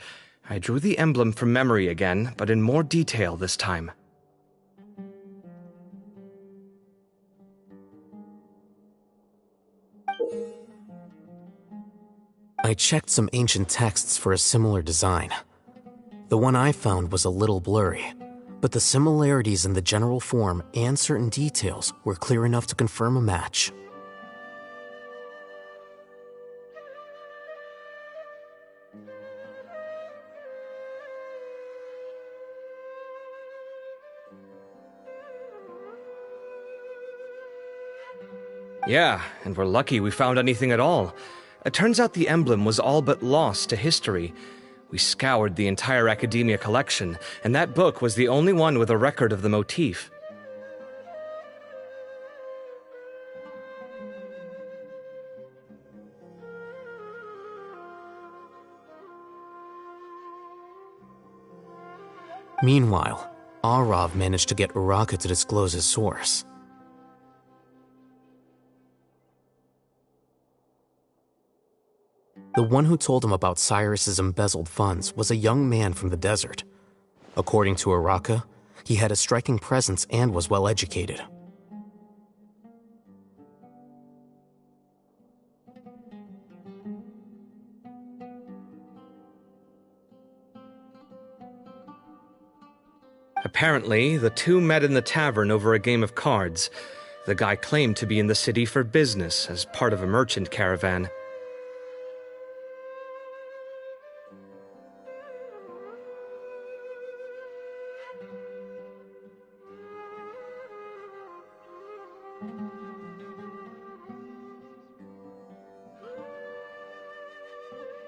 I drew the emblem from memory again, but in more detail this time. I checked some ancient texts for a similar design. The one I found was a little blurry, but the similarities in the general form and certain details were clear enough to confirm a match. Yeah, and we're lucky we found anything at all. It turns out the emblem was all but lost to history. We scoured the entire Academia collection, and that book was the only one with a record of the motif. Meanwhile, Arav managed to get Uraka to disclose his source. The one who told him about Cyrus's embezzled funds was a young man from the desert. According to Uraka, he had a striking presence and was well educated. Apparently, the two met in the tavern over a game of cards. The guy claimed to be in the city for business as part of a merchant caravan.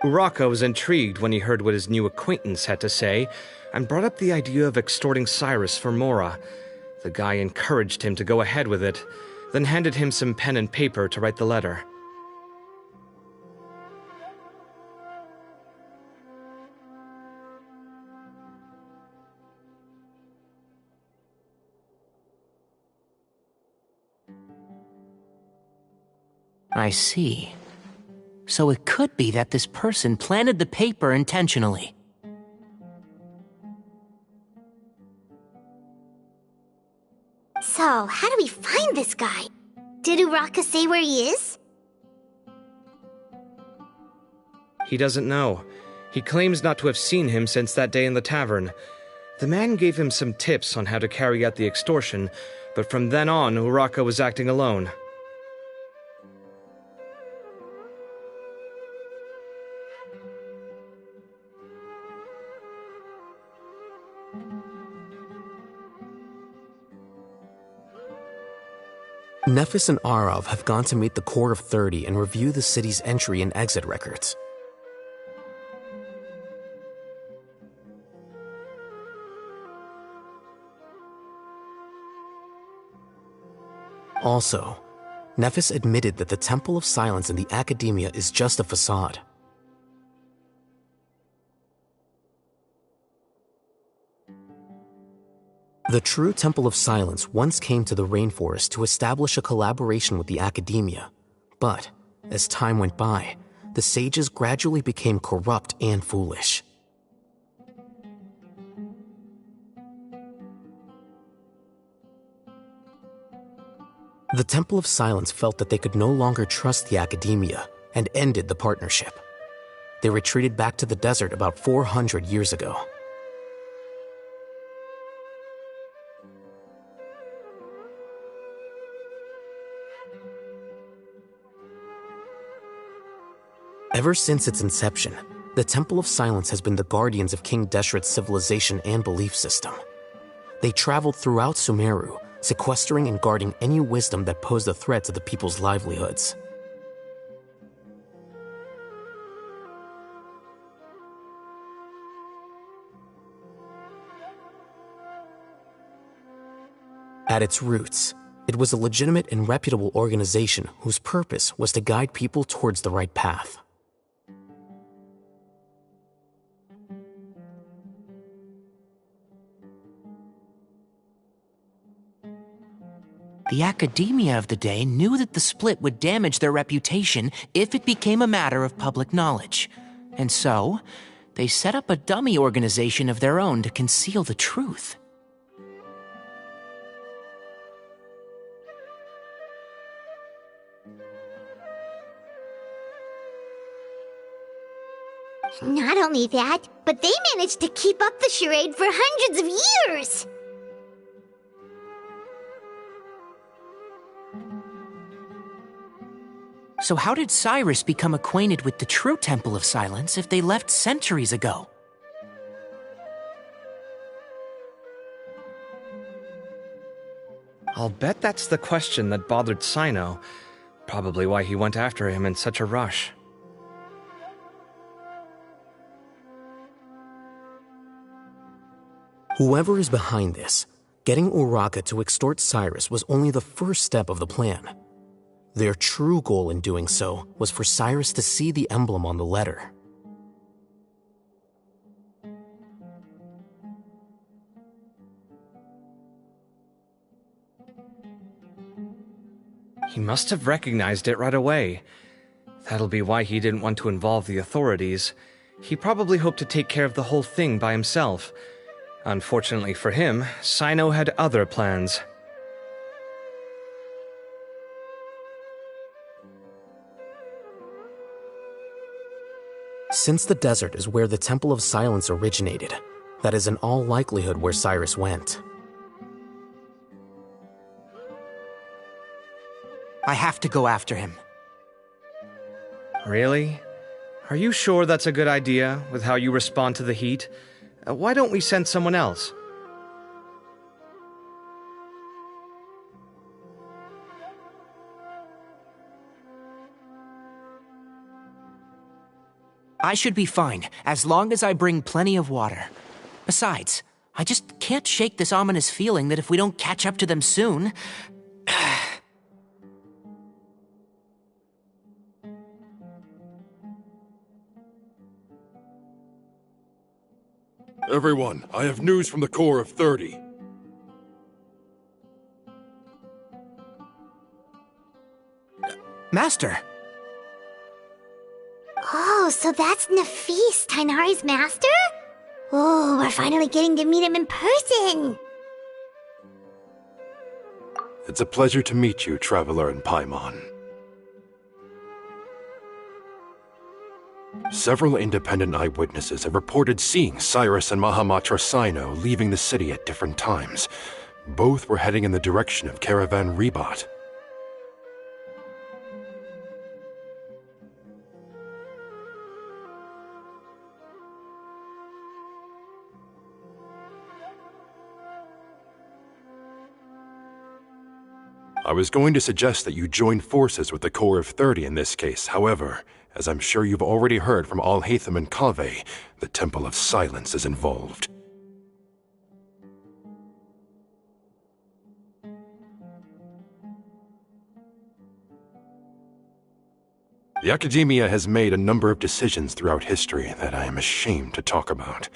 Uraka was intrigued when he heard what his new acquaintance had to say, and brought up the idea of extorting Cyrus for Mora. The guy encouraged him to go ahead with it, then handed him some pen and paper to write the letter. I see. So it could be that this person planted the paper intentionally. So, how do we find this guy? Did Uraka say where he is? He doesn't know. He claims not to have seen him since that day in the tavern. The man gave him some tips on how to carry out the extortion, but from then on, Uraka was acting alone. Nephis and Arav have gone to meet the Court of 30 and review the city's entry and exit records. Also, Nephis admitted that the Temple of Silence in the Academia is just a facade. The true Temple of Silence once came to the rainforest to establish a collaboration with the Academia, but as time went by, the sages gradually became corrupt and foolish. The Temple of Silence felt that they could no longer trust the Academia and ended the partnership. They retreated back to the desert about 400 years ago. Ever since its inception, the Temple of Silence has been the guardians of King Deshret's civilization and belief system. They traveled throughout Sumeru, sequestering and guarding any wisdom that posed a threat to the people's livelihoods. At its roots, it was a legitimate and reputable organization whose purpose was to guide people towards the right path. The academia of the day knew that the split would damage their reputation if it became a matter of public knowledge. And so, they set up a dummy organization of their own to conceal the truth. Not only that, but they managed to keep up the charade for hundreds of years! So how did Cyrus become acquainted with the true Temple of Silence if they left centuries ago? I'll bet that's the question that bothered Sino. Probably why he went after him in such a rush. Whoever is behind this, getting Uraka to extort Cyrus was only the first step of the plan. Their true goal in doing so was for Cyrus to see the emblem on the letter. He must have recognized it right away. That'll be why he didn't want to involve the authorities. He probably hoped to take care of the whole thing by himself. Unfortunately for him, Sino had other plans. Since the desert is where the Temple of Silence originated, that is in all likelihood where Cyrus went. I have to go after him. Really? Are you sure that's a good idea, with how you respond to the heat? Why don't we send someone else? I should be fine, as long as I bring plenty of water. Besides, I just can't shake this ominous feeling that if we don't catch up to them soon... Everyone, I have news from the Corps of 30. Master! Oh, so that's Nafis, Tainari's master? Oh, we're finally getting to meet him in person! It's a pleasure to meet you, Traveler in Paimon. Several independent eyewitnesses have reported seeing Cyrus and Mahamatra Sino leaving the city at different times. Both were heading in the direction of Caravan Rebat. I was going to suggest that you join forces with the Corps of 30 in this case. However, as I'm sure you've already heard from Al-Haytham and Kaveh, the Temple of Silence is involved. The Academia has made a number of decisions throughout history that I am ashamed to talk about.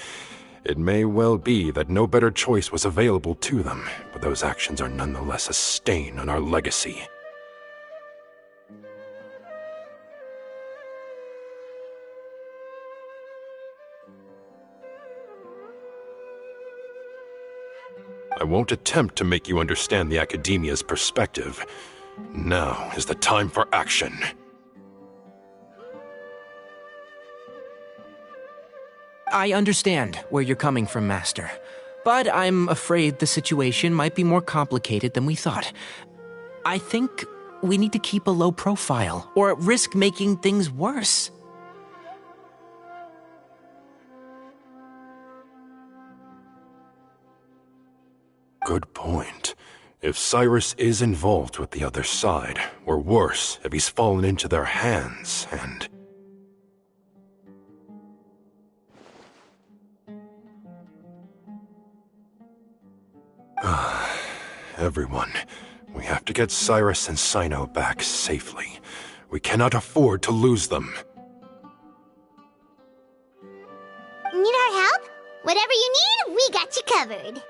It may well be that no better choice was available to them, but those actions are nonetheless a stain on our legacy. I won't attempt to make you understand the Academia's perspective. Now is the time for action. I understand where you're coming from, Master. But I'm afraid the situation might be more complicated than we thought. I think we need to keep a low profile, or risk making things worse. Good point. If Cyrus is involved with the other side, or worse, if he's fallen into their hands, and... Everyone, we have to get Cyrus and Sino back safely. We cannot afford to lose them. Need our help? Whatever you need, we got you covered.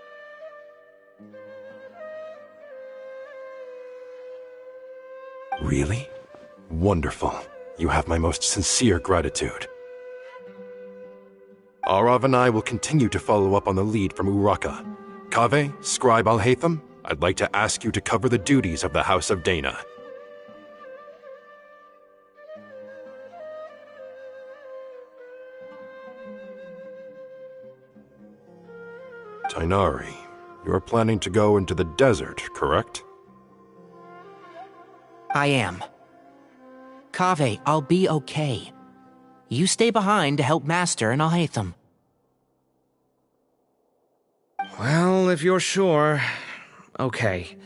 Really? Wonderful. You have my most sincere gratitude. Arav and I will continue to follow up on the lead from Uraka. Kaveh, Scribe Al-Haytham, I'd like to ask you to cover the duties of the House of Dana. Tainari, you're planning to go into the desert, correct? I am. Kaveh, I'll be okay. You stay behind to help Master and Al-Haytham. Well, if you're sure. Okay.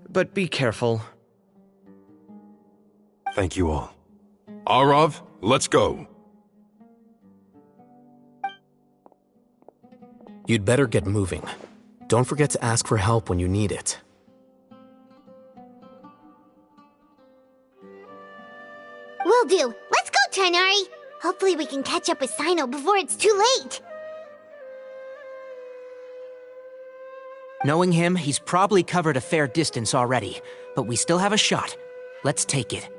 But be careful. Thank you all. Arav, let's go. You'd better get moving. Don't forget to ask for help when you need it. Will do. Let's go, Tainari. Hopefully we can catch up with Sino before it's too late. Knowing him, he's probably covered a fair distance already, but we still have a shot. Let's take it.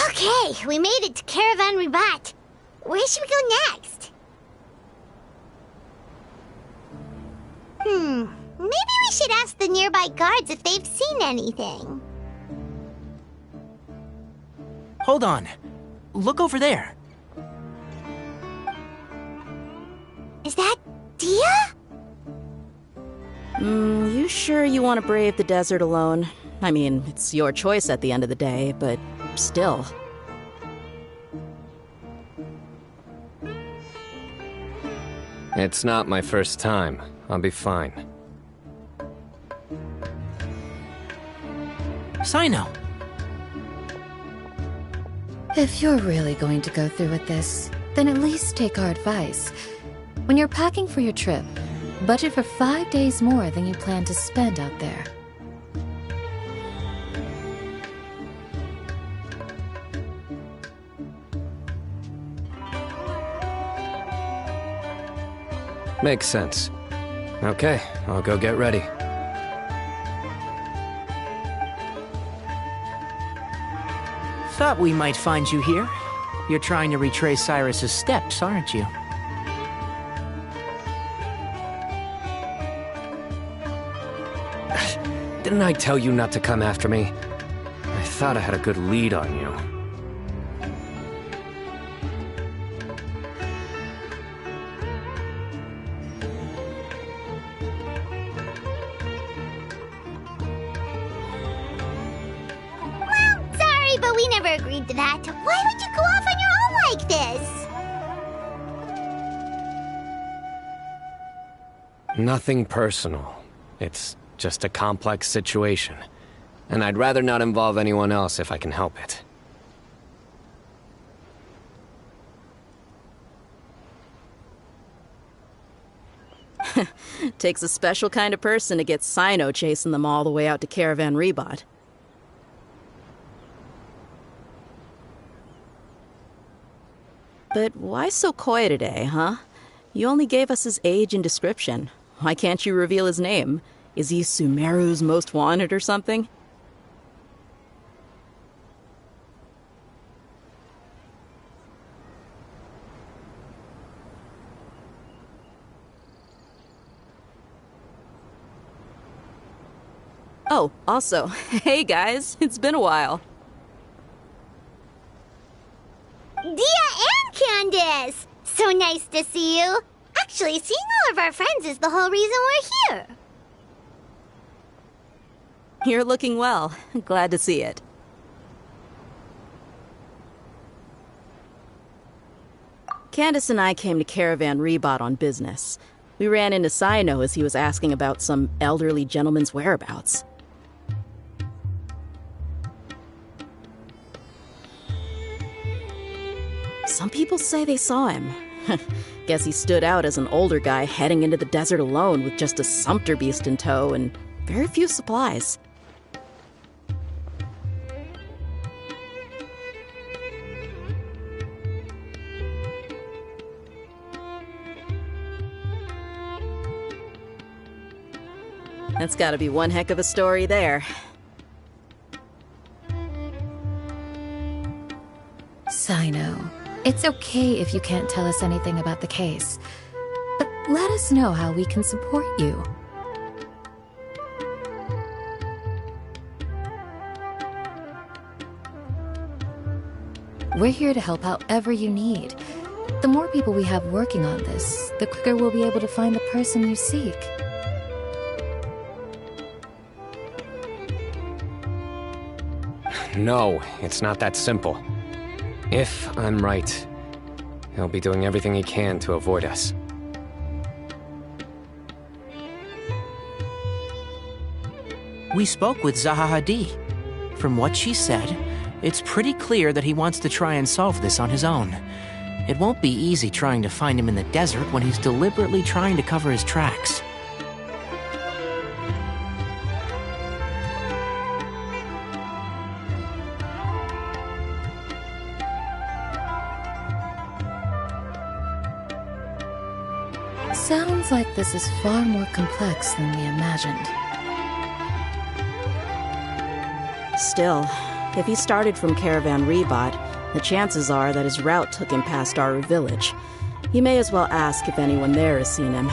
Okay, we made it to Caravan Ribat. Where should we go next? Maybe we should ask the nearby guards if they've seen anything. Hold on. Look over there. Is that Dia? You sure you want to brave the desert alone? I mean, it's your choice at the end of the day, but still. It's not my first time. I'll be fine. Sino. If you're really going to go through with this, then at least take our advice. When you're packing for your trip, budget for 5 days more than you plan to spend out there. Makes sense. Okay, I'll go get ready. Thought we might find you here. You're trying to retrace Cyrus's steps, aren't you? Didn't I tell you not to come after me? I thought I had a good lead on you. Sorry, but we never agreed to that. Why would you go off on your own like this? Nothing personal. It's just a complex situation. And I'd rather not involve anyone else if I can help it. Takes a special kind of person to get Sino chasing them all the way out to Caravan Ribat. But why so coy today, huh? You only gave us his age and description. Why can't you reveal his name? Is he Sumeru's most wanted or something? Oh, also, hey guys, it's been a while. Dia and Candace! So nice to see you. Actually, seeing all of our friends is the whole reason we're here. You're looking well. Glad to see it. Candace and I came to Caravan Ribat on business. We ran into Sino as he was asking about some elderly gentleman's whereabouts. Some people say they saw him. Guess he stood out as an older guy heading into the desert alone with just a sumpter beast in tow and very few supplies. That's gotta be one heck of a story there. Sino, it's okay if you can't tell us anything about the case, but let us know how we can support you. We're here to help however you need. The more people we have working on this, the quicker we'll be able to find the person you seek. No, it's not that simple. If I'm right, he'll be doing everything he can to avoid us. We spoke with Zaha Hadid. From what she said, it's pretty clear that he wants to try and solve this on his own. It won't be easy trying to find him in the desert when he's deliberately trying to cover his tracks. Sounds like this is far more complex than we imagined. Still, if he started from Caravan Rebat, the chances are that his route took him past our village. You may as well ask if anyone there has seen him.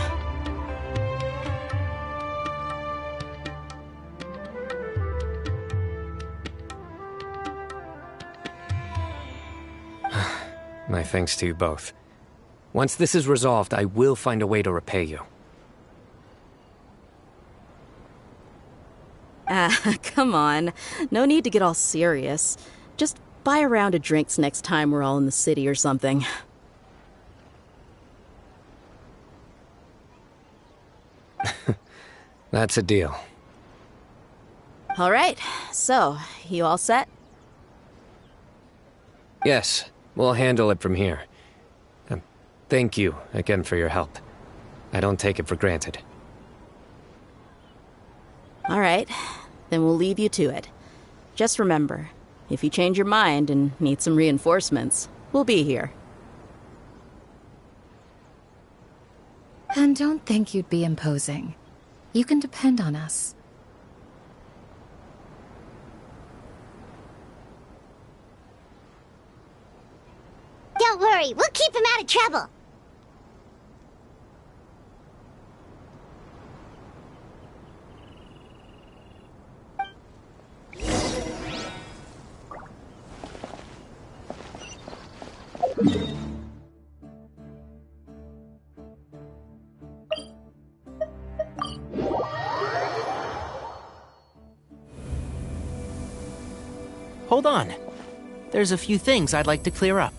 My thanks to you both. Once this is resolved, I will find a way to repay you. Come on. No need to get all serious. Just buy a round of drinks next time we're all in the city or something. That's a deal. All right, so, you all set? Yes, we'll handle it from here. Thank you again for your help. I don't take it for granted. All right, then we'll leave you to it. Just remember, if you change your mind and need some reinforcements, we'll be here. And don't think you'd be imposing. You can depend on us. Don't worry, we'll keep him out of trouble. Hold on. There's a few things I'd like to clear up.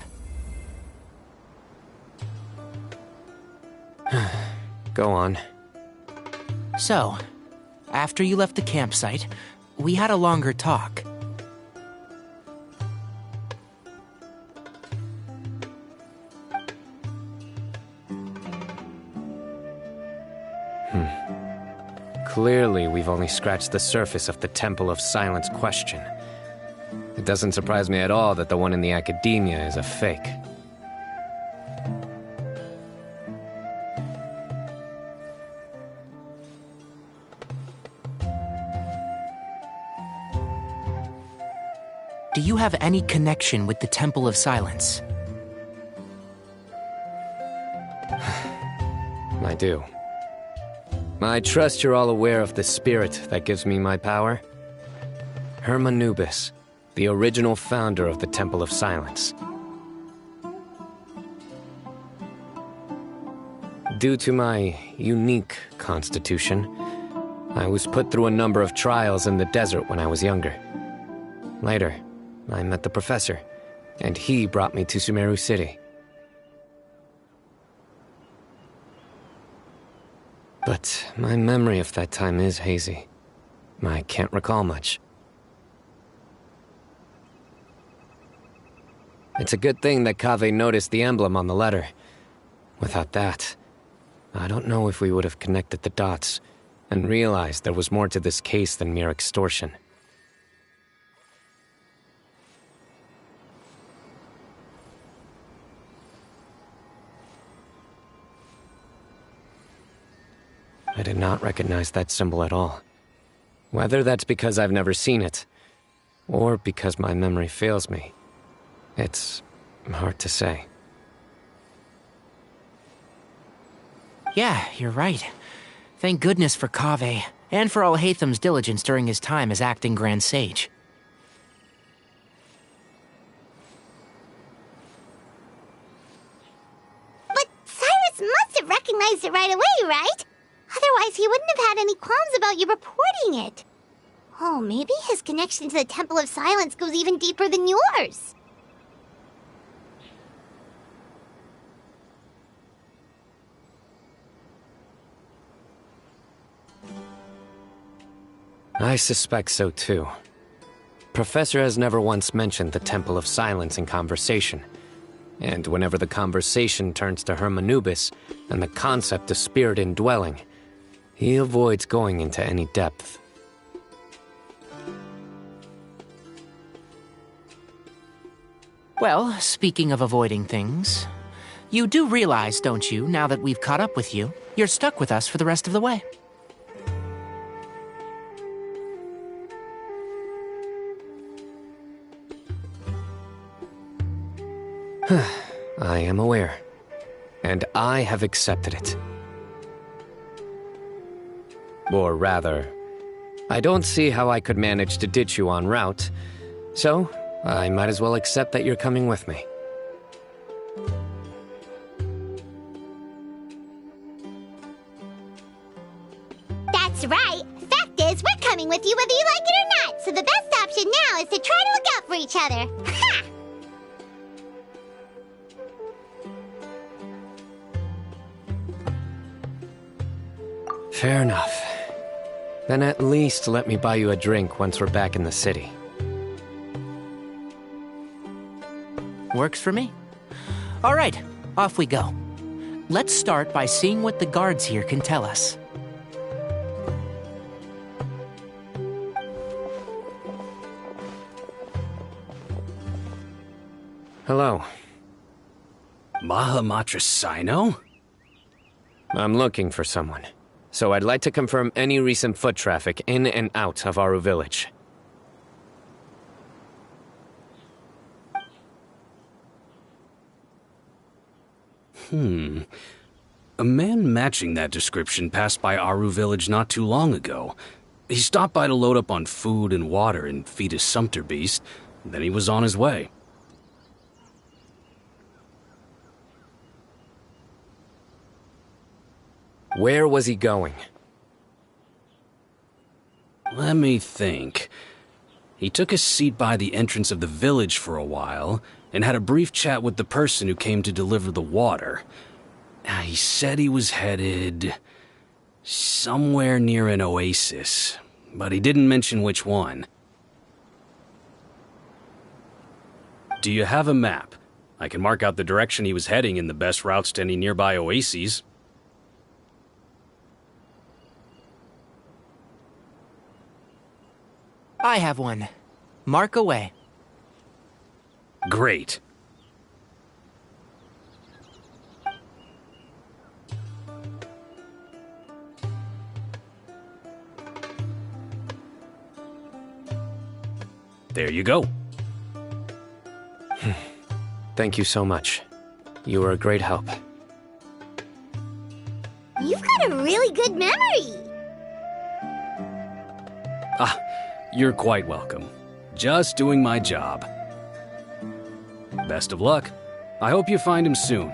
Go on. So, after you left the campsite, we had a longer talk. Clearly, we've only scratched the surface of the Temple of Silence question. It doesn't surprise me at all that the one in the academia is a fake. Do you have any connection with the Temple of Silence? I do. I trust you're all aware of the spirit that gives me my power. Anubis, the original founder of the Temple of Silence. Due to my unique constitution, I was put through a number of trials in the desert when I was younger. Later, I met the professor, and he brought me to Sumeru City. But my memory of that time is hazy. I can't recall much. It's a good thing that Kaveh noticed the emblem on the letter. Without that, I don't know if we would have connected the dots and realized there was more to this case than mere extortion. I did not recognize that symbol at all. Whether that's because I've never seen it, or because my memory fails me, it's hard to say. Yeah, you're right. Thank goodness for Kaveh, and for Alhaitham's diligence during his time as acting Grand Sage. But Cyrus must have recognized it right away, right? Otherwise, he wouldn't have had any qualms about you reporting it. Oh, maybe his connection to the Temple of Silence goes even deeper than yours. I suspect so too. Professor has never once mentioned the Temple of Silence in conversation. And whenever the conversation turns to Hermanubis and the concept of spirit indwelling, he avoids going into any depth. Well, speaking of avoiding things, you do realize, don't you, now that we've caught up with you, you're stuck with us for the rest of the way. I am aware, and I have accepted it. Or rather, I don't see how I could manage to ditch you en route, so I might as well accept that you're coming with me. That's right. Fact is, we're coming with you whether you like it or not, so the best option now is to try to look out for each other. Ha! Fair enough. Then at least let me buy you a drink once we're back in the city. Works for me. All right, off we go. Let's start by seeing what the guards here can tell us. Hello. Mahamatra Sino? I'm looking for someone, so I'd like to confirm any recent foot traffic in and out of Aru village. A man matching that description passed by Aru village not too long ago. He stopped by to load up on food and water and feed his sumpter beast, then he was on his way. Where was he going? Let me think. He took a seat by the entrance of the village for a while, and had a brief chat with the person who came to deliver the water. He said he was headed somewhere near an oasis, but he didn't mention which one. Do you have a map? I can mark out the direction he was heading and the best routes to any nearby oases. I have one. Mark away. Great. There you go. Thank you so much. You were a great help. You've got a really good memory. You're quite welcome. Just doing my job. Best of luck. I hope you find him soon.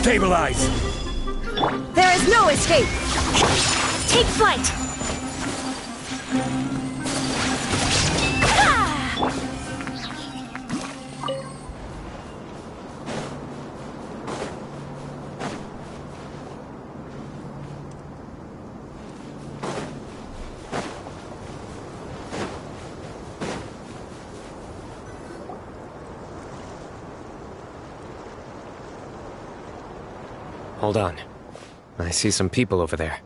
Stabilize! There is no escape! Take flight! Hold on. I see some people over there.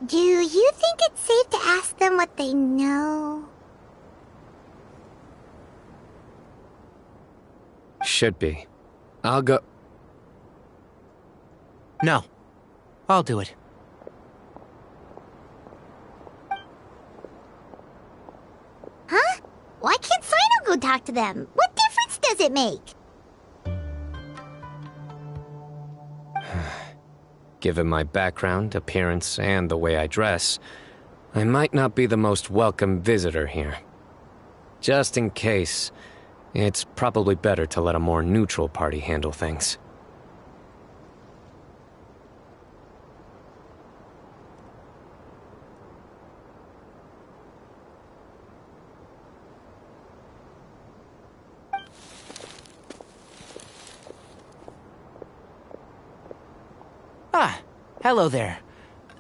Do you think it's safe to ask them what they know? Should be. I'll go... No. I'll do it. Huh? Why can't Sino go talk to them? What difference does it make? Given my background, appearance, and the way I dress, I might not be the most welcome visitor here. Just in case, it's probably better to let a more neutral party handle things. Ah, hello there.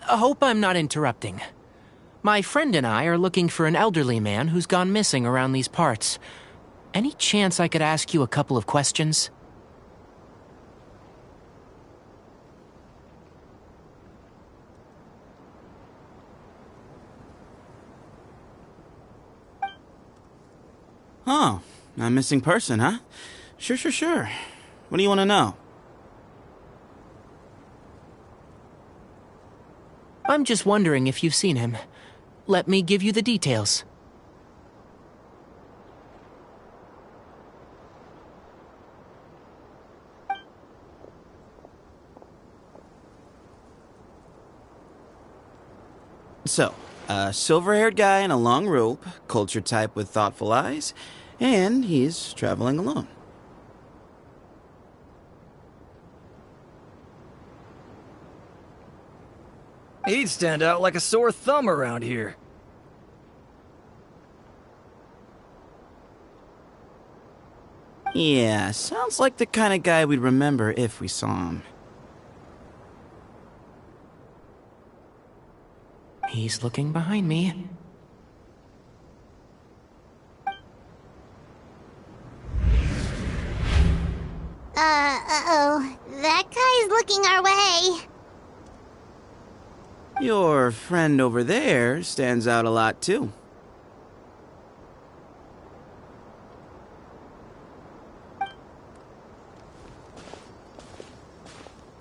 I hope I'm not interrupting. My friend and I are looking for an elderly man who's gone missing around these parts. Any chance I could ask you a couple of questions? Oh, a missing person, huh? Sure. What do you want to know? I'm just wondering if you've seen him. Let me give you the details. So, a silver-haired guy in a long robe, culture type with thoughtful eyes, and he's traveling alone. He'd stand out like a sore thumb around here. Yeah, sounds like the kind of guy we'd remember if we saw him. He's looking behind me. Uh-oh. That guy's looking our way. Your friend over there stands out a lot, too.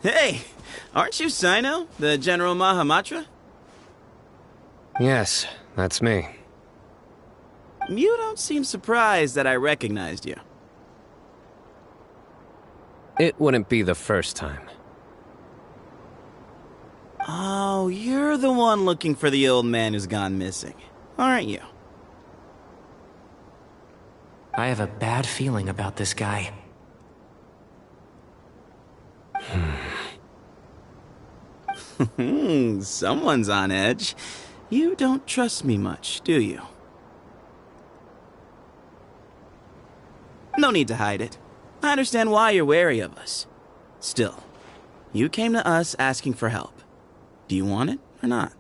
Hey! Aren't you Sino, the General Mahamatra? Yes, that's me. You don't seem surprised that I recognized you. It wouldn't be the first time. Oh, you're the one looking for the old man who's gone missing, aren't you? I have a bad feeling about this guy. Someone's on edge. You don't trust me much, do you? No need to hide it. I understand why you're wary of us. Still, you came to us asking for help. Do you want it or not?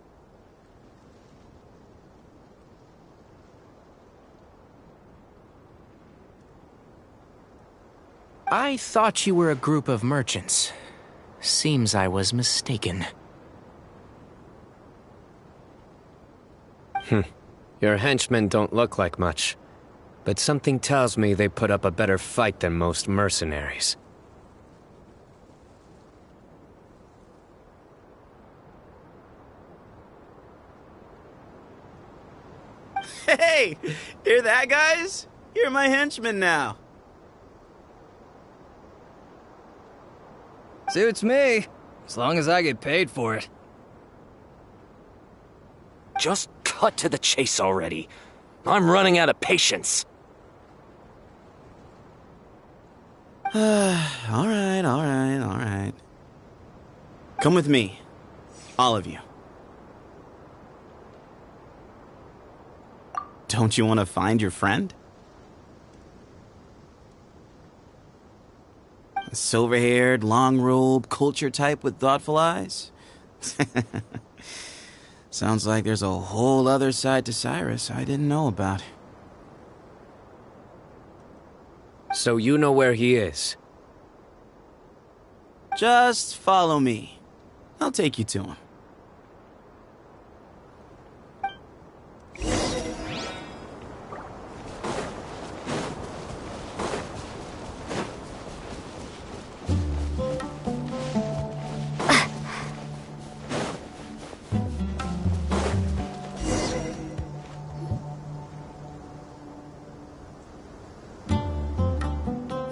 I thought you were a group of merchants. Seems I was mistaken. Your henchmen don't look like much, but something tells me they put up a better fight than most mercenaries. Hey! Hear that, guys? You're my henchmen now. Suits me, as long as I get paid for it. Just cut to the chase already. I'm running out of patience. Alright. Come with me. All of you. Don't you want to find your friend? A silver-haired, long-robed, culture type with thoughtful eyes? Sounds like there's a whole other side to Cyrus I didn't know about. So you know where he is? Just follow me. I'll take you to him.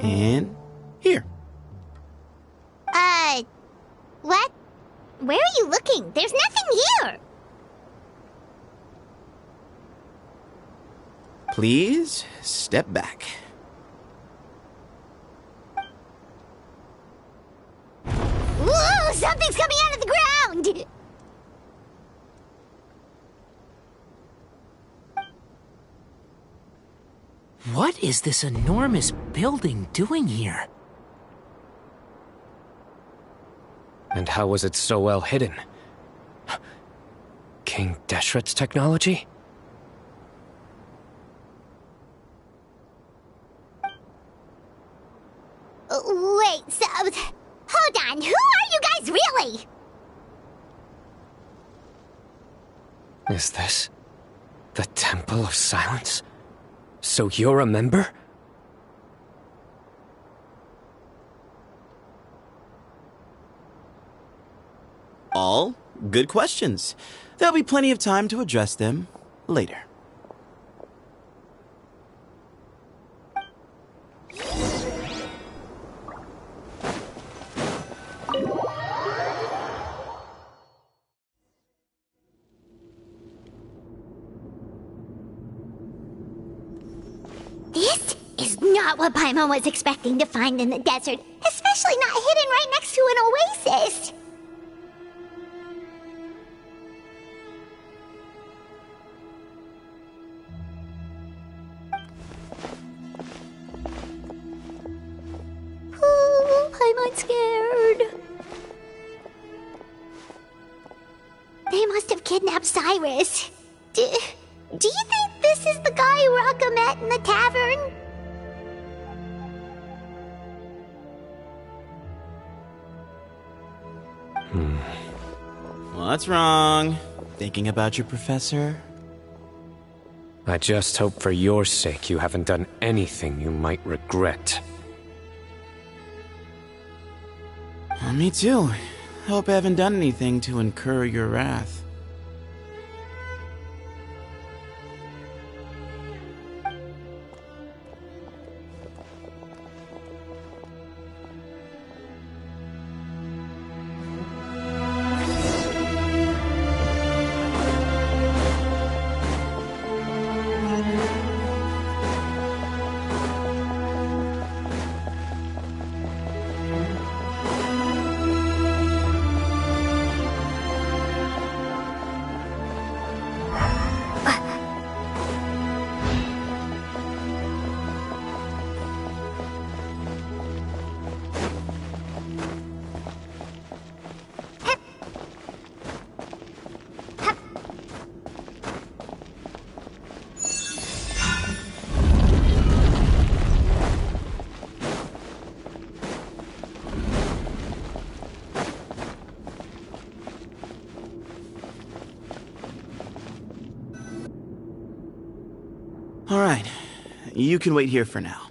And here. What? Where are you looking? There's nothing here! Please, step back. Whoa! Something's coming out of the ground! What is this enormous building doing here? And how was it so well hidden? King Deshret's technology? Wait, so... Hold on, who are you guys really? Is this the Temple of Silence? So you're a member? All good questions. There'll be plenty of time to address them later. This is not what Paimon was expecting to find in the desert, especially not hidden right next to an oasis. Ooh, Paimon's scared. They must have kidnapped Cyrus. Do you think this is the guy Raka met in the tavern? What's wrong? Thinking about your professor? I just hope for your sake you haven't done anything you might regret. Me too. Hope I haven't done anything to incur your wrath. All right, you can wait here for now.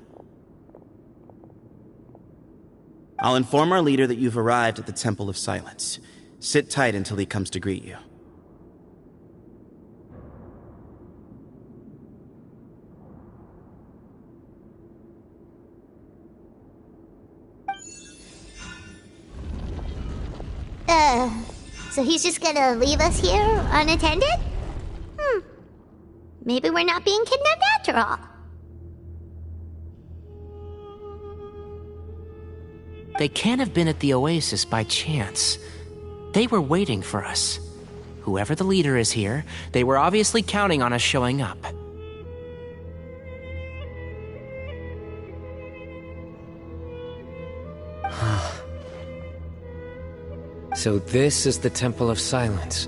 I'll inform our leader that you've arrived at the Temple of Silence. Sit tight until he comes to greet you. So he's just gonna leave us here unattended? Maybe we're not being kidnapped after all. They can't have been at the oasis by chance. They were waiting for us. Whoever the leader is here, they were obviously counting on us showing up. So this is the Temple of Silence.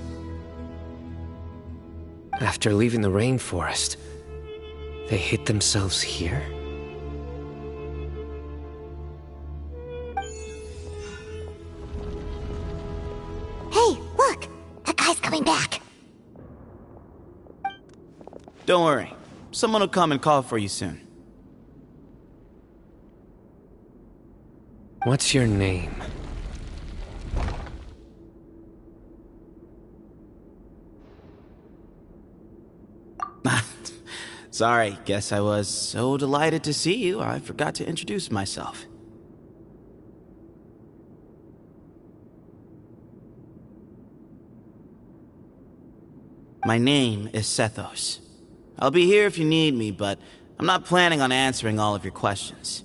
After leaving the rainforest, they hid themselves here? Hey, look! That guy's coming back. Don't worry. Someone will come and call for you soon. What's your name? Sorry, guess I was so delighted to see you, I forgot to introduce myself. My name is Sethos. I'll be here if you need me, but I'm not planning on answering all of your questions.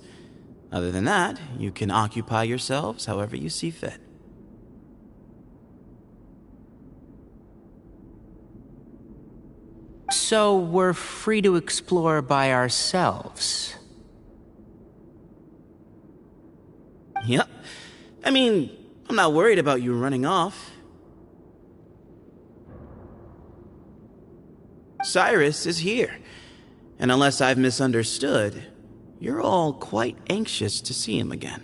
Other than that, you can occupy yourselves however you see fit. So we're free to explore by ourselves. Yep. I mean, I'm not worried about you running off. Cyrus is here. And unless I've misunderstood, you're all quite anxious to see him again.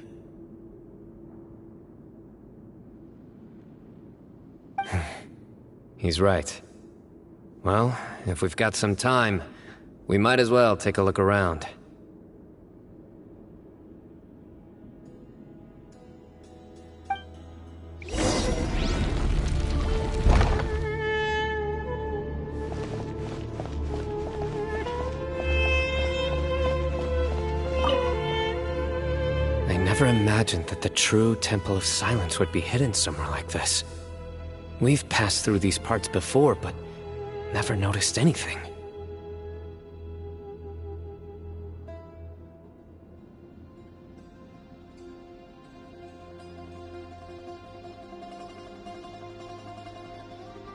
He's right. Well, if we've got some time, we might as well take a look around. I never imagined that the true Temple of Silence would be hidden somewhere like this. We've passed through these parts before, but never noticed anything.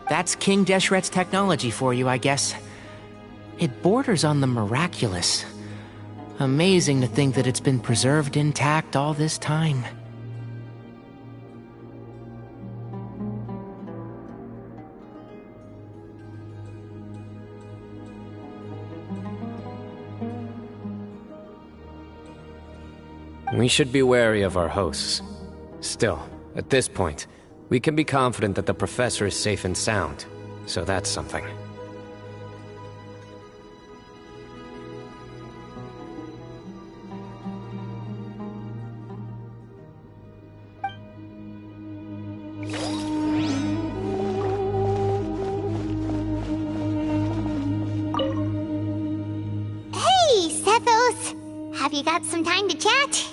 That's King Deshret's technology for you, I guess. It borders on the miraculous. Amazing to think that it's been preserved intact all this time. We should be wary of our hosts. Still, at this point, we can be confident that the professor is safe and sound, so that's something. Hey, Sethos! Have you got some time to chat?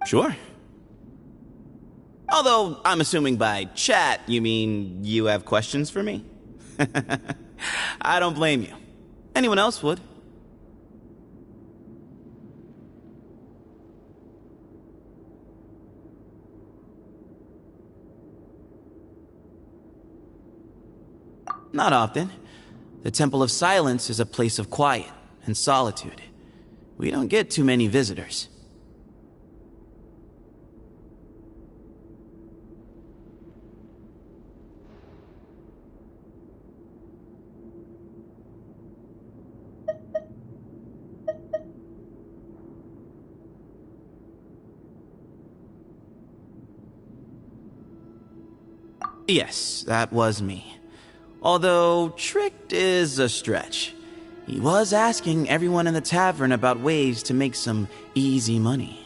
Sure. Although, I'm assuming by chat, you mean you have questions for me? I don't blame you. Anyone else would. Not often. The Temple of Silence is a place of quiet and solitude. We don't get too many visitors. Yes, that was me. Although, tricked is a stretch. He was asking everyone in the tavern about ways to make some easy money.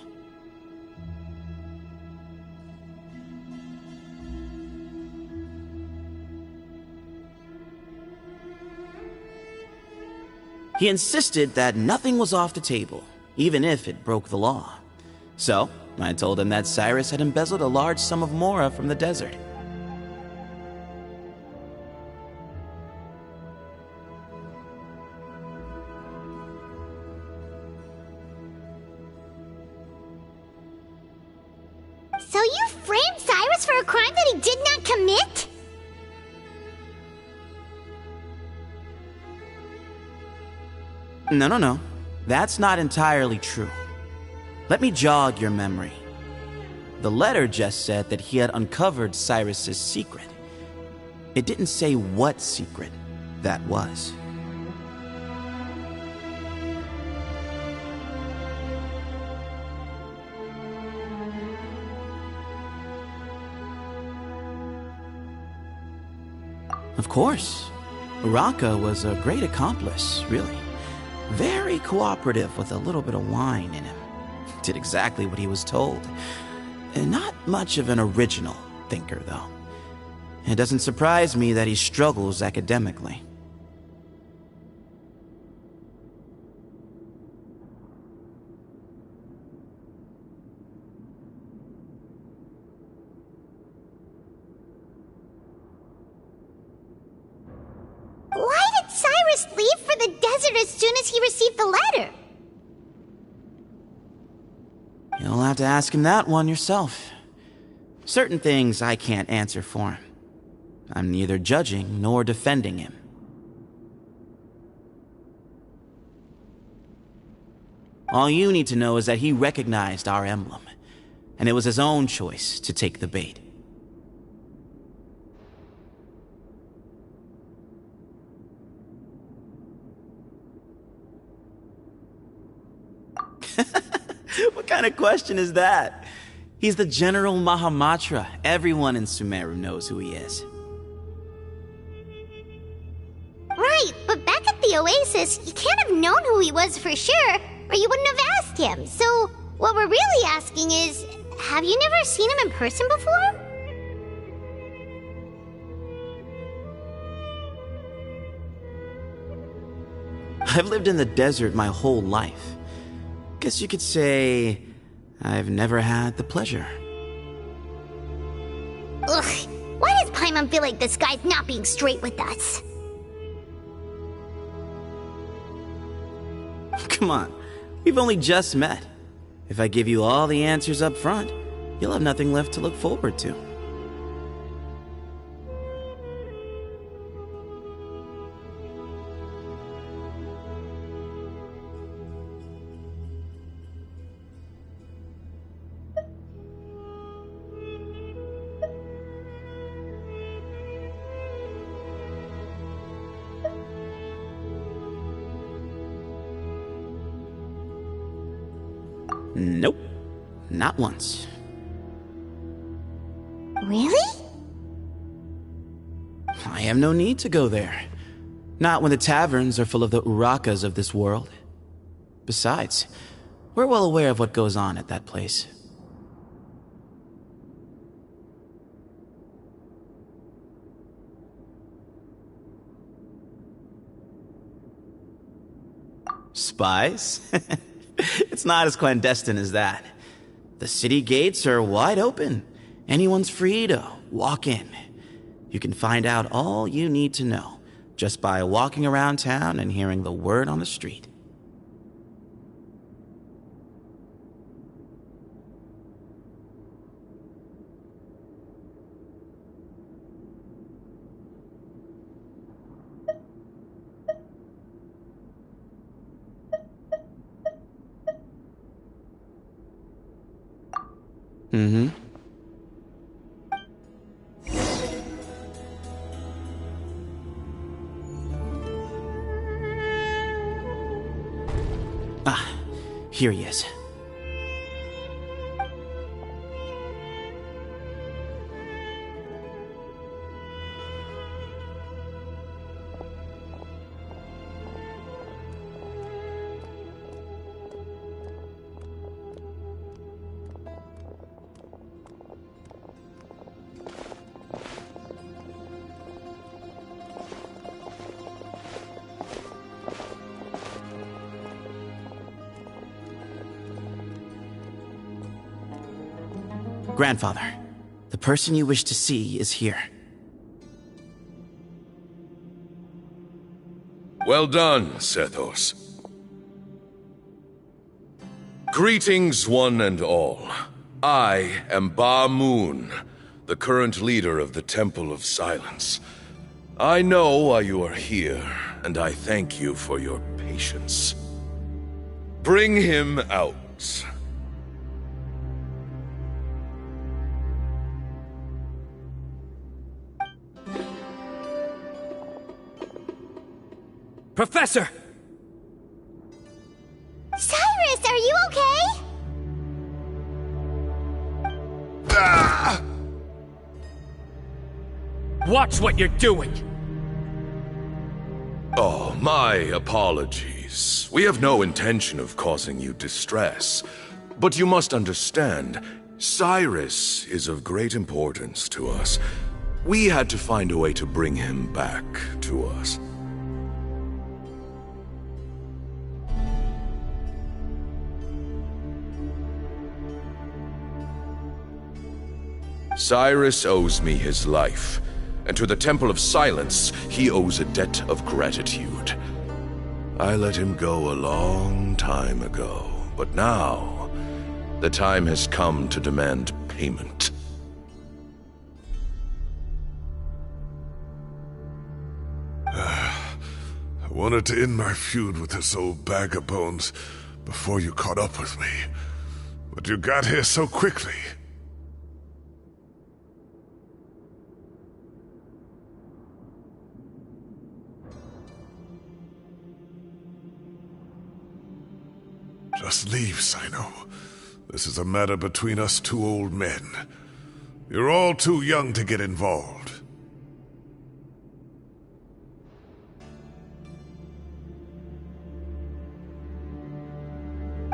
He insisted that nothing was off the table, even if it broke the law. So, I told him that Cyrus had embezzled a large sum of mora from the desert. So you framed Cyrus for a crime that he did not commit? No. That's not entirely true. Let me jog your memory. The letter just said that he had uncovered Cyrus's secret. It didn't say what secret that was. Of course. Uraka was a great accomplice, really. Very cooperative with a little bit of wine in him. Did exactly what he was told. And not much of an original thinker, though. It doesn't surprise me that he struggles academically. Why did Cyrus leave for the desert as soon as he received the letter? You'll have to ask him that one yourself. Certain things I can't answer for him. I'm neither judging nor defending him. All you need to know is that he recognized our emblem, and it was his own choice to take the bait. What kind of question is that? He's the General Mahamatra. Everyone in Sumeru knows who he is. Right, but back at the Oasis, you can't have known who he was for sure, or you wouldn't have asked him. So, what we're really asking is, have you never seen him in person before? I've lived in the desert my whole life. Guess you could say I've never had the pleasure. Ugh, why does Paimon feel like this guy's not being straight with us? Come on, we've only just met. If I give you all the answers up front, you'll have nothing left to look forward to. Nope, not once. Really? I have no need to go there. Not when the taverns are full of the Urakas of this world. Besides, we're well aware of what goes on at that place. Spies? It's not as clandestine as that. The city gates are wide open. Anyone's free to walk in. You can find out all you need to know just by walking around town and hearing the word on the street. Mm-hmm. Ah, here he is. Grandfather, the person you wish to see is here. Well done, Sethos. Greetings, one and all. I am Ba Moon, the current leader of the Temple of Silence. I know why you are here, and I thank you for your patience. Bring him out. Professor! Cyrus, are you okay? Ah! Watch what you're doing! Oh, my apologies. We have no intention of causing you distress. But you must understand, Cyrus is of great importance to us. We had to find a way to bring him back to us. Cyrus owes me his life, and to the Temple of Silence, he owes a debt of gratitude. I let him go a long time ago, but now, the time has come to demand payment. I wanted to end my feud with this old bag of bones before you caught up with me, but you got here so quickly. Just leave, Sino. This is a matter between us two old men. You're all too young to get involved.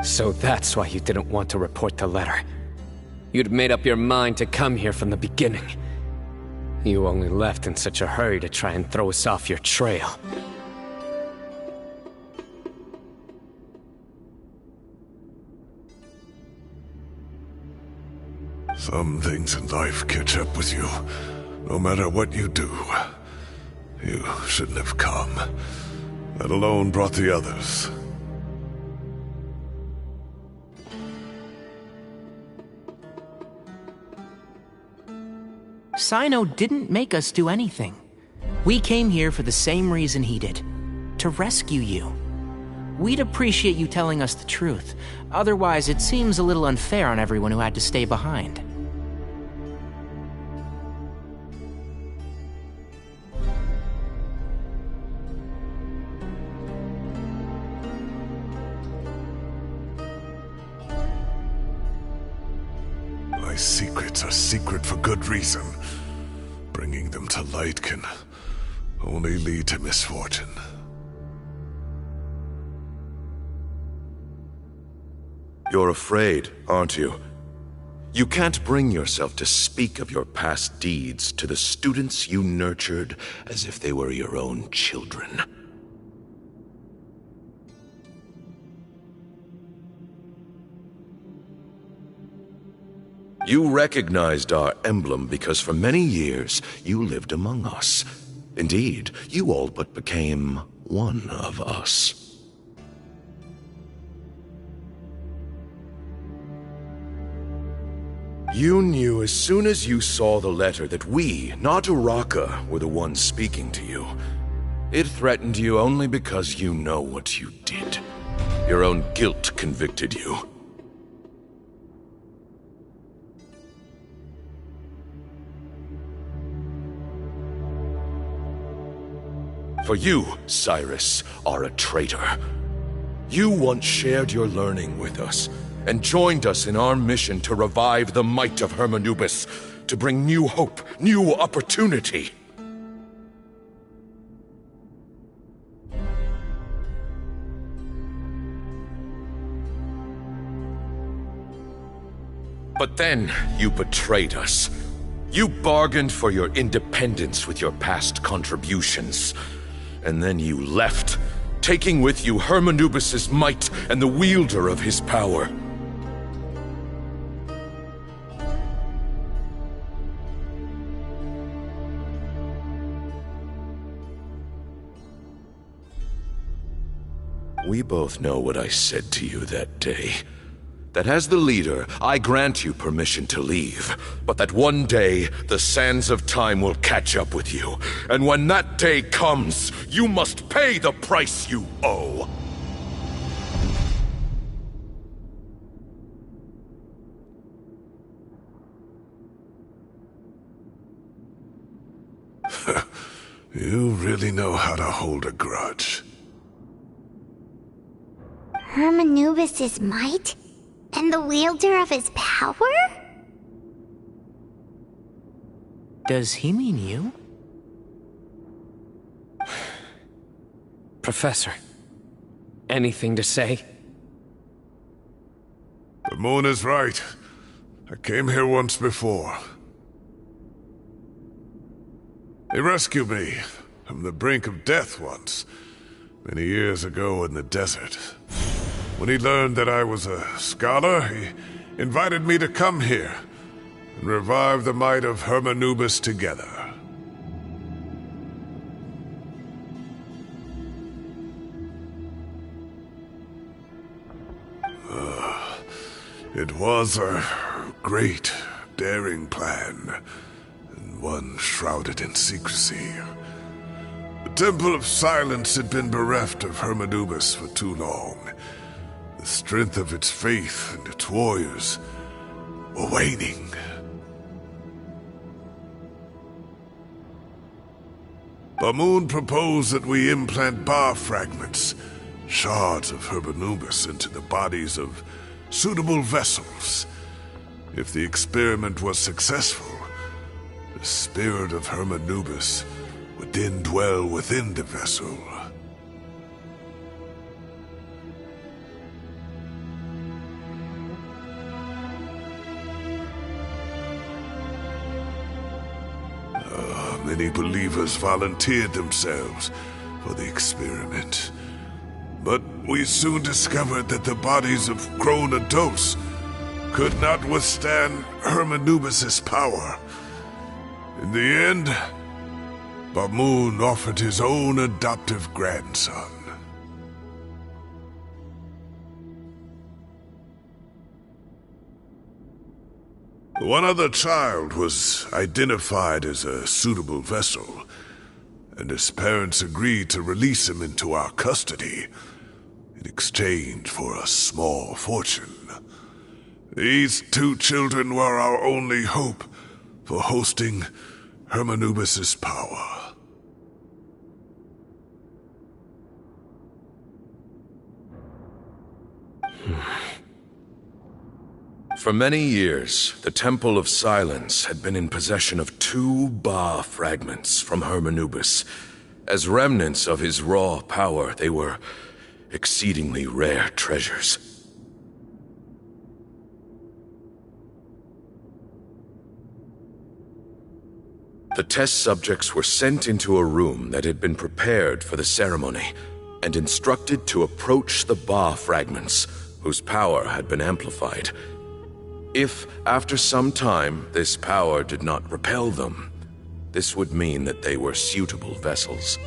So that's why you didn't want to report the letter. You'd made up your mind to come here from the beginning. You only left in such a hurry to try and throw us off your trail. Some things in life catch up with you, no matter what you do. You shouldn't have come, let alone brought the others. Sino didn't make us do anything. We came here for the same reason he did, to rescue you. We'd appreciate you telling us the truth. Otherwise, it seems a little unfair on everyone who had to stay behind. My secrets are secret for good reason. Bringing them to light can only lead to misfortune. You're afraid, aren't you? You can't bring yourself to speak of your past deeds to the students you nurtured as if they were your own children. You recognized our emblem because for many years you lived among us. Indeed, you all but became one of us. You knew as soon as you saw the letter that we, not Uraka, were the ones speaking to you. It threatened you only because you know what you did. Your own guilt convicted you. For you, Cyrus, are a traitor. You once shared your learning with us, and joined us in our mission to revive the might of Hermanubis, to bring new hope, new opportunity. But then you betrayed us. You bargained for your independence with your past contributions. And then you left, taking with you Hermanubis' might and the wielder of his power. We both know what I said to you that day. that as the leader, I grant you permission to leave, but that one day the sands of time will catch up with you, and when that day comes, you must pay the price you owe. You really know how to hold a grudge. Hermanubis' might? And the wielder of his power? Does he mean you? Professor, anything to say? The moon is right. I came here once before. He rescued me from the brink of death once, many years ago in the desert. When he learned that I was a scholar, he invited me to come here and revive the might of Hermanubis together. It was a great, daring plan, and one shrouded in secrecy. The Temple of Silence had been bereft of Hermanubis for too long. The strength of its faith and its warriors were waning. Bamoon proposed that we implant bar fragments, shards of Hermanubis, into the bodies of suitable vessels. If the experiment was successful, the spirit of Hermanubis would then dwell within the vessel. Many believers volunteered themselves for the experiment. But we soon discovered that the bodies of grown adults could not withstand Hermanubis' power. In the end, Bamoon offered his own adoptive grandson. One other child was identified as a suitable vessel, and his parents agreed to release him into our custody in exchange for a small fortune. These two children were our only hope for hosting Hermanubis' power. For many years, the Temple of Silence had been in possession of 2 Ba fragments from Hermanubis. As remnants of his raw power, they were exceedingly rare treasures. The test subjects were sent into a room that had been prepared for the ceremony and instructed to approach the Ba fragments, whose power had been amplified. If, after some time, this power did not repel them, this would mean that they were suitable vessels.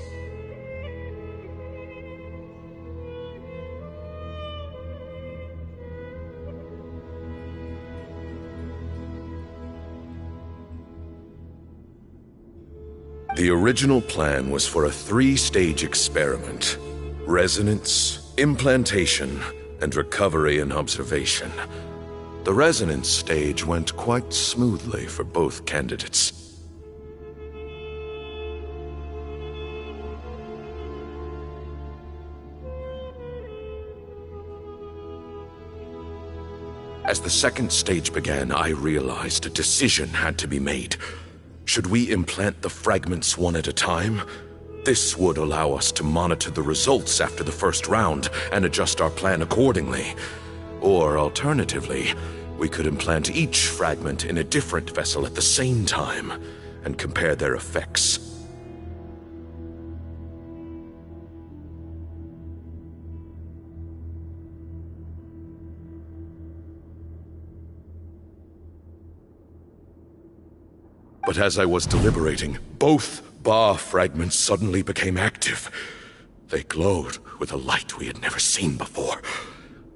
The original plan was for a 3-stage experiment: resonance, implantation, and recovery and observation. The resonance stage went quite smoothly for both candidates. As the second stage began, I realized a decision had to be made. Should we implant the fragments one at a time? This would allow us to monitor the results after the first round and adjust our plan accordingly. Or alternatively, we could implant each fragment in a different vessel at the same time and compare their effects. But as I was deliberating, both Ba fragments suddenly became active. They glowed with a light we had never seen before.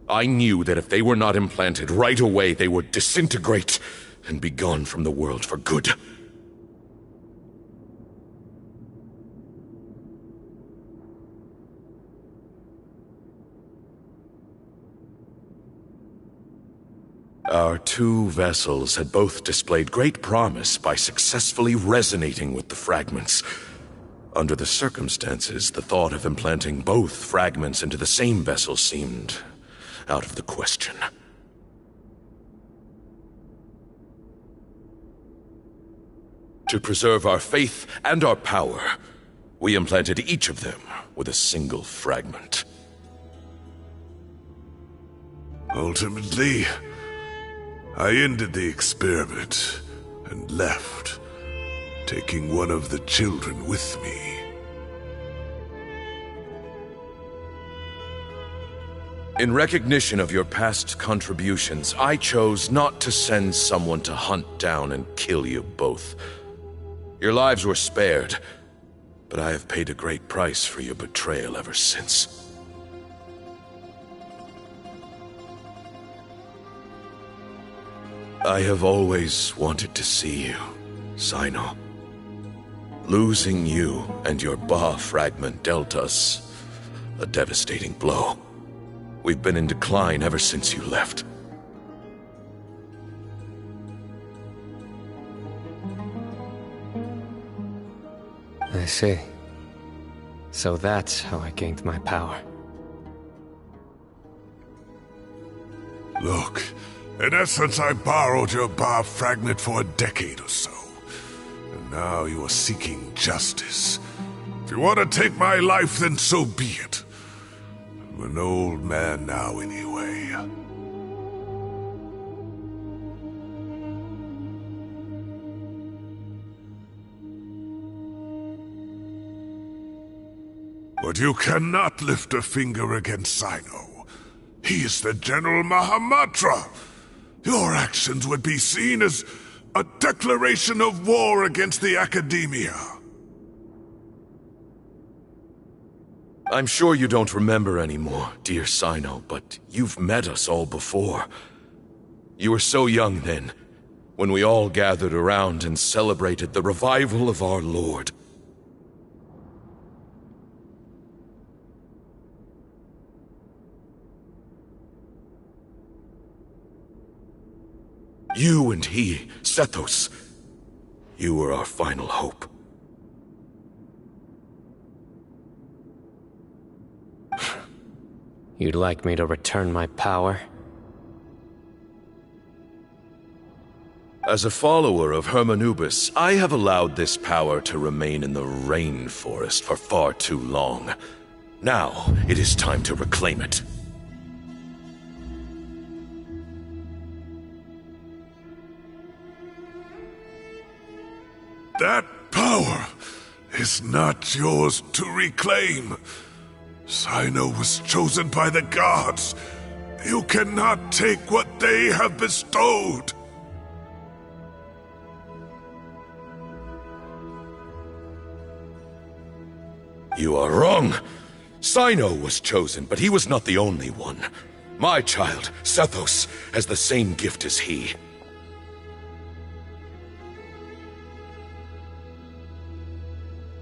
I knew that if they were not implanted right away, they would disintegrate and be gone from the world for good. Our two vessels had both displayed great promise by successfully resonating with the fragments. Under the circumstances, the thought of implanting both fragments into the same vessel seemed out of the question. To preserve our faith and our power, we implanted each of them with a single fragment. Ultimately, I ended the experiment and left, taking one of the children with me. In recognition of your past contributions, I chose not to send someone to hunt down and kill you both. Your lives were spared, but I have paid a great price for your betrayal ever since. I have always wanted to see you, Sino. Losing you and your Ba fragment dealt us a devastating blow. We've been in decline ever since you left. I see. So that's how I gained my power. Look, in essence, I borrowed your Ba fragment for a decade or so. And now you are seeking justice. If you want to take my life, then so be it. I'm an old man now anyway. But you cannot lift a finger against Sino. He is the General Mahamatra. Your actions would be seen as a declaration of war against the Academia. I'm sure you don't remember anymore, dear Sino, but you've met us all before. You were so young then, when we all gathered around and celebrated the revival of our Lord. You and he, Sethos, you were our final hope. You'd like me to return my power? As a follower of Hermanubis, I have allowed this power to remain in the rainforest for far too long. Now, it is time to reclaim it. That power is not yours to reclaim. Sino was chosen by the gods. You cannot take what they have bestowed. You are wrong. Sino was chosen, but he was not the only one. My child, Sethos, has the same gift as he.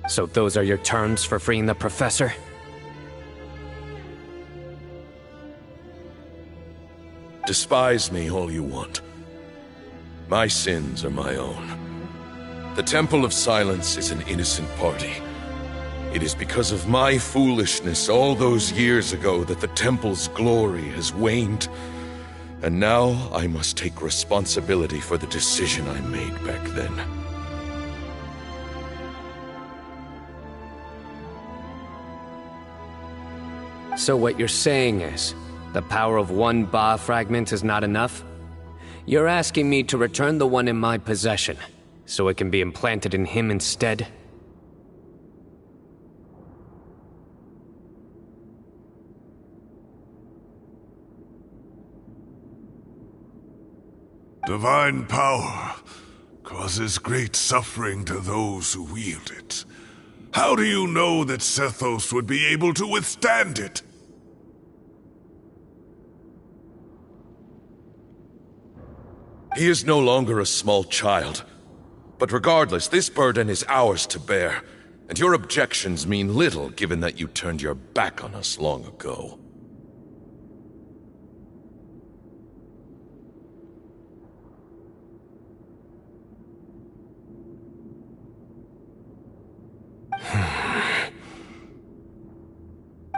So those are your terms for freeing the professor? Despise me all you want. My sins are my own. The Temple of Silence is an innocent party. It is because of my foolishness all those years ago that the Temple's glory has waned. And now I must take responsibility for the decision I made back then. So what you're saying is, the power of one Ba fragment is not enough? You're asking me to return the one in my possession, so it can be implanted in him instead? Divine power causes great suffering to those who wield it. How do you know that, Sethos would be able to withstand it? He is no longer a small child. But regardless, this burden is ours to bear, and your objections mean little given that you turned your back on us long ago.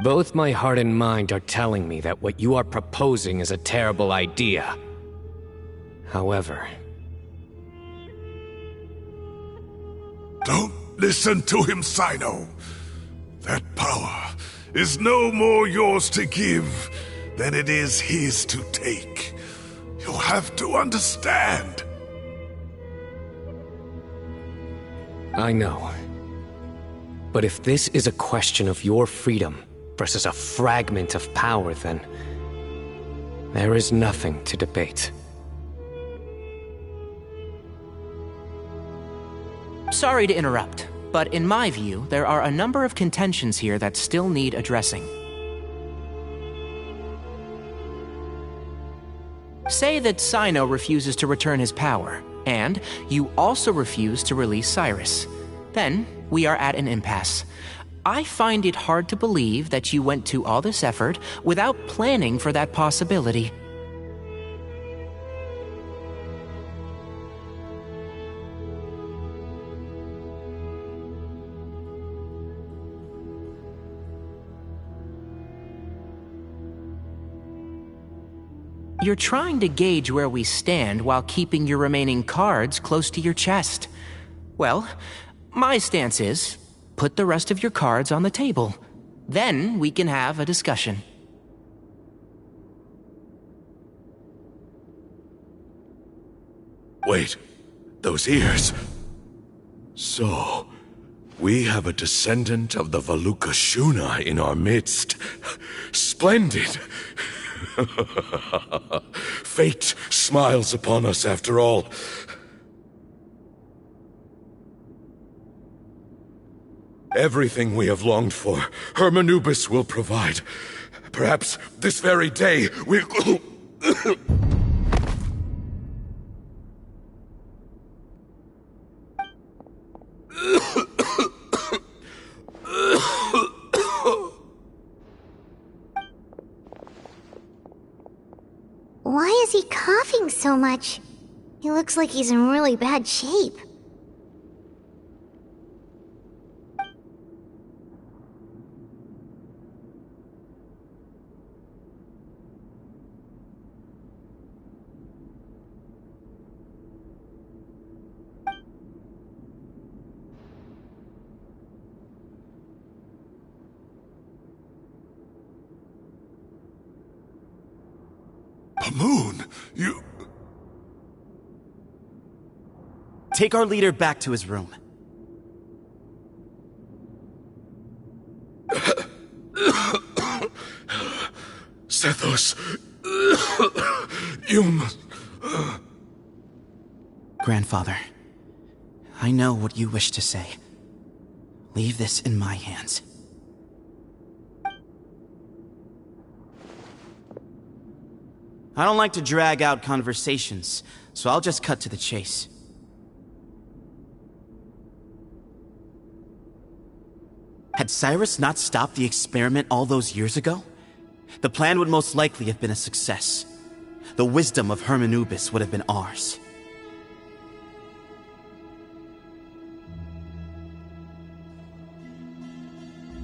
Both my heart and mind are telling me that what you are proposing is a terrible idea. However... Don't listen to him, Sino. That power is no more yours to give than it is his to take. You have to understand. I know. But if this is a question of your freedom versus a fragment of power, then there is nothing to debate. Sorry to interrupt, but in my view, there are a number of contentions here that still need addressing. Say that Sino refuses to return his power, and you also refuse to release Cyrus. Then, we are at an impasse. I find it hard to believe that you went to all this effort without planning for that possibility. You're trying to gauge where we stand while keeping your remaining cards close to your chest. Well, my stance is, put the rest of your cards on the table. Then we can have a discussion. Wait, those ears. So, we have a descendant of the Valukashuna in our midst. Splendid! Fate smiles upon us after all. Everything we have longed for, Hermanubis will provide. Perhaps this very day we'll... Why is he coughing so much? He looks like he's in really bad shape. Moon, you... Take our leader back to his room. Sethos, you must... Grandfather, I know what you wish to say. Leave this in my hands. I don't like to drag out conversations, so I'll just cut to the chase. Had Cyrus not stopped the experiment all those years ago, the plan would most likely have been a success. The wisdom of Hermanubis would have been ours.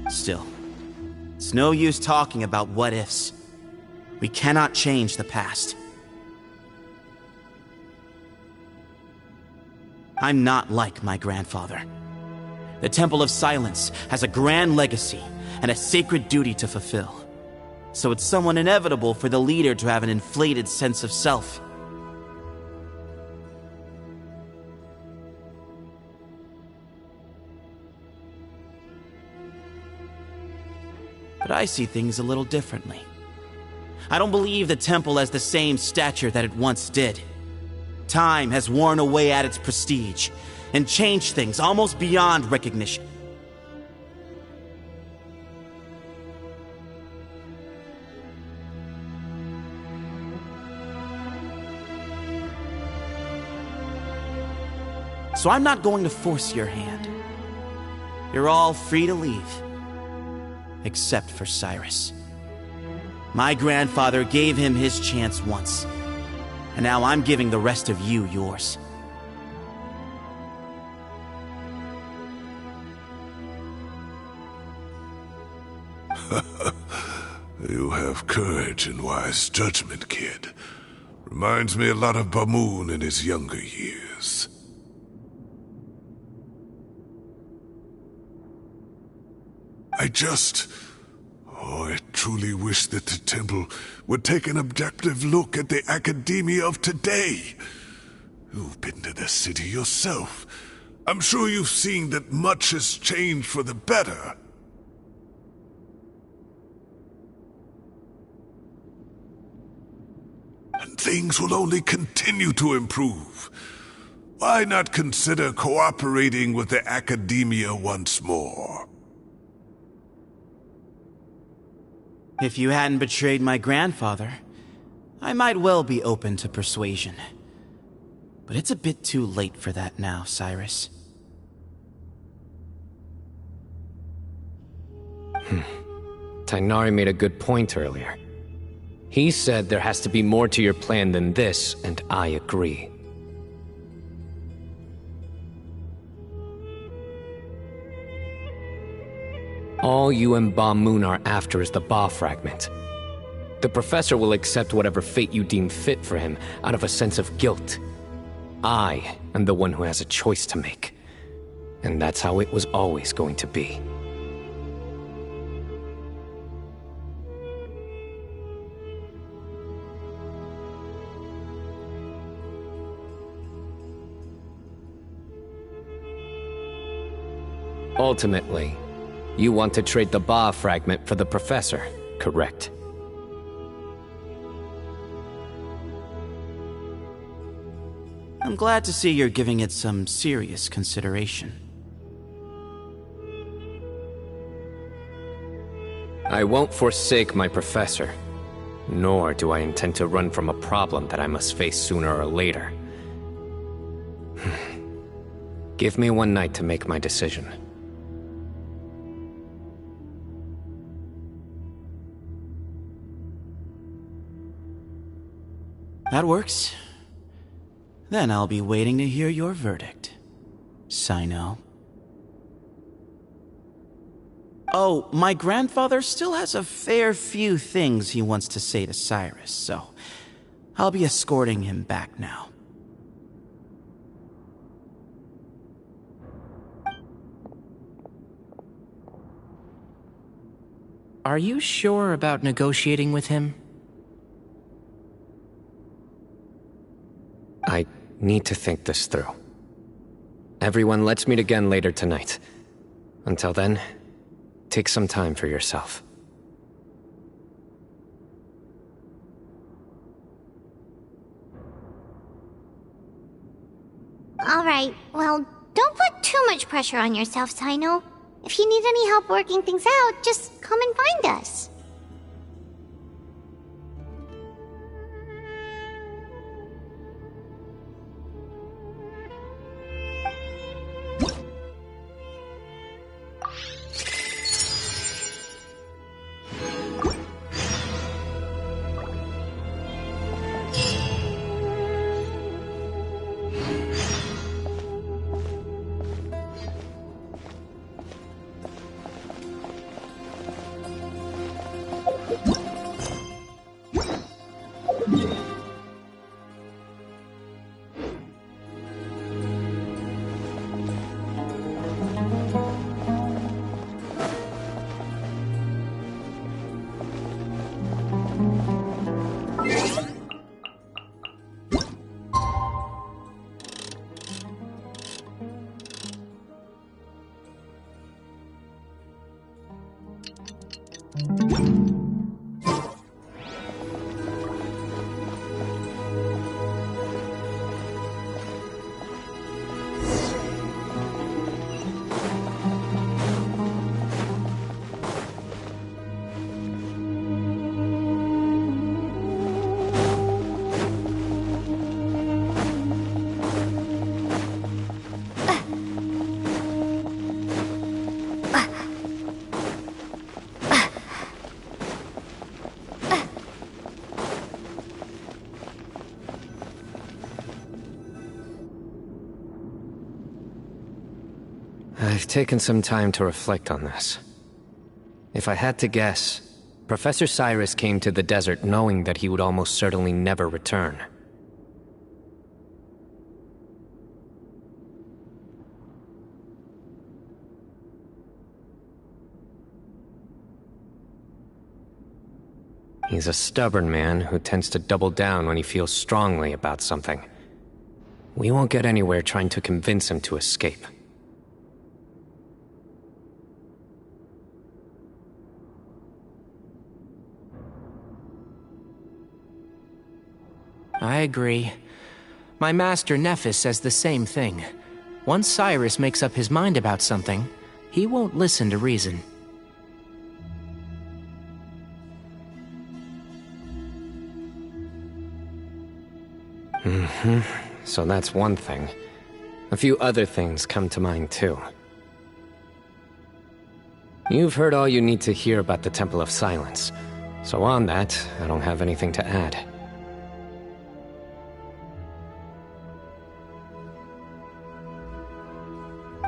Still, it's no use talking about what-ifs. We cannot change the past. I'm not like my grandfather. The Temple of Silence has a grand legacy and a sacred duty to fulfill. So it's somewhat inevitable for the leader to have an inflated sense of self. But I see things a little differently. I don't believe the temple has the same stature that it once did. Time has worn away at its prestige and changed things almost beyond recognition. so I'm not going to force your hand. You're all free to leave. Except for Cyrus. My grandfather gave him his chance once, and now I'm giving the rest of you yours. You have courage and wise judgment, kid. Reminds me a lot of Bamoon in his younger years. I truly wish that the temple would take an objective look at the academia of today. You've been to the city yourself. I'm sure you've seen that much has changed for the better. And things will only continue to improve. Why not consider cooperating with the academia once more? If you hadn't betrayed my grandfather, I might well be open to persuasion. But it's a bit too late for that now, Cyrus. Tainari made a good point earlier. He said there has to be more to your plan than this, and I agree. All you and Ba Moon are after is the Ba fragment. The professor will accept whatever fate you deem fit for him out of a sense of guilt. I am the one who has a choice to make. And that's how it was always going to be. Ultimately, you want to trade the Ba fragment for the professor, correct? I'm glad to see you're giving it some serious consideration. I won't forsake my professor, nor do I intend to run from a problem that I must face sooner or later. Give me one night to make my decision. That works. Then I'll be waiting to hear your verdict, Sino. Oh, my grandfather still has a fair few things he wants to say to Cyrus, so I'll be escorting him back now. Are you sure about negotiating with him? I need to think this through. Everyone, let's meet again later tonight. Until then, take some time for yourself. Alright, well, don't put too much pressure on yourself, Sino. If you need any help working things out, just come and find us. I've taken some time to reflect on this. If I had to guess, Professor Cyrus came to the desert knowing that he would almost certainly never return. He's a stubborn man who tends to double down when he feels strongly about something. We won't get anywhere trying to convince him to escape. I agree. My master Nephis says the same thing. Once Cyrus makes up his mind about something, he won't listen to reason. So that's one thing. A few other things come to mind too. You've heard all you need to hear about the Temple of Silence, so on that, I don't have anything to add.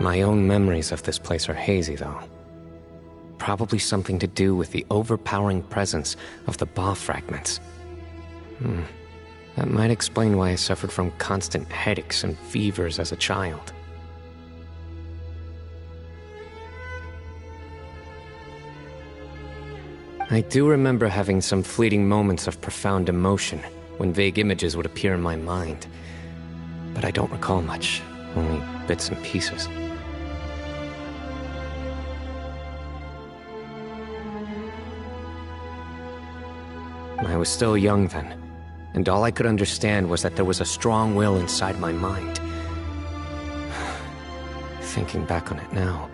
My own memories of this place are hazy, though. Probably something to do with the overpowering presence of the Ba fragments. That might explain why I suffered from constant headaches and fevers as a child. I do remember having some fleeting moments of profound emotion when vague images would appear in my mind. But I don't recall much, only bits and pieces. I was still young then, and all I could understand was that there was a strong will inside my mind. Thinking back on it now,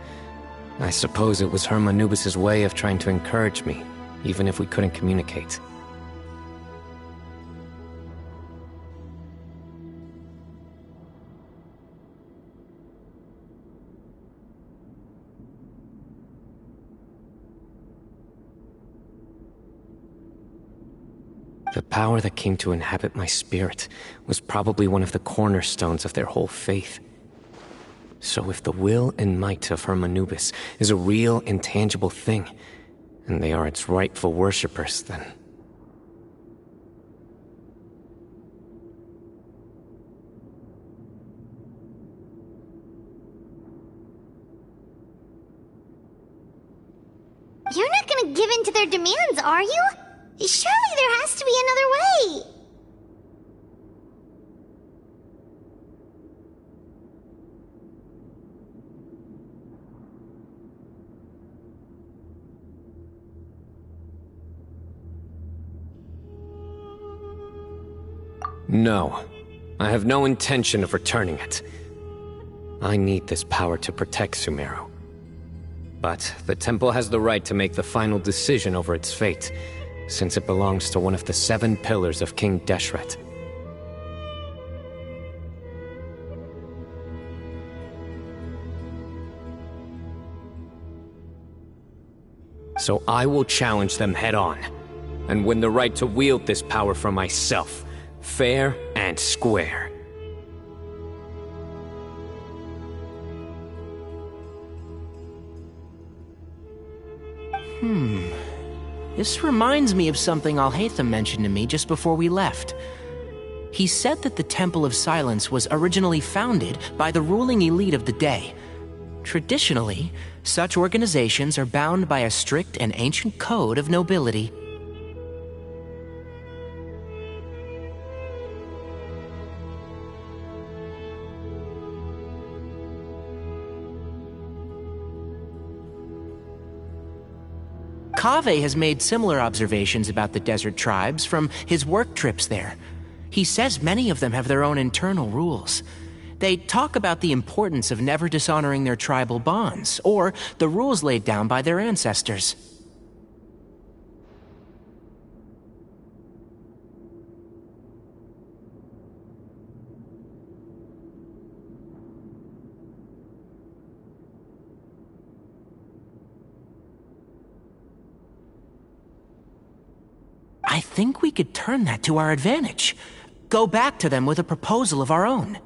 I suppose it was Hermanubis' way of trying to encourage me, even if we couldn't communicate. The power that came to inhabit my spirit was probably one of the cornerstones of their whole faith. So if the will and might of Hermanubis is a real, intangible thing, and they are its rightful worshippers, then... You're not gonna give in to their demands, are you? Surely there has to be another way! No. I have no intention of returning it. I need this power to protect Sumeru. But the temple has the right to make the final decision over its fate, since it belongs to one of the 7 pillars of King Deshret. So I will challenge them head-on, and win the right to wield this power for myself, fair and square. This reminds me of something Alhaitham mentioned to me just before we left. He said that the Temple of Silence was originally founded by the ruling elite of the day. Traditionally, such organizations are bound by a strict and ancient code of nobility. Kaveh has made similar observations about the desert tribes from his work trips there. He says many of them have their own internal rules. They talk about the importance of never dishonoring their tribal bonds, or the rules laid down by their ancestors. I think we could turn that to our advantage. Go back to them with a proposal of our own.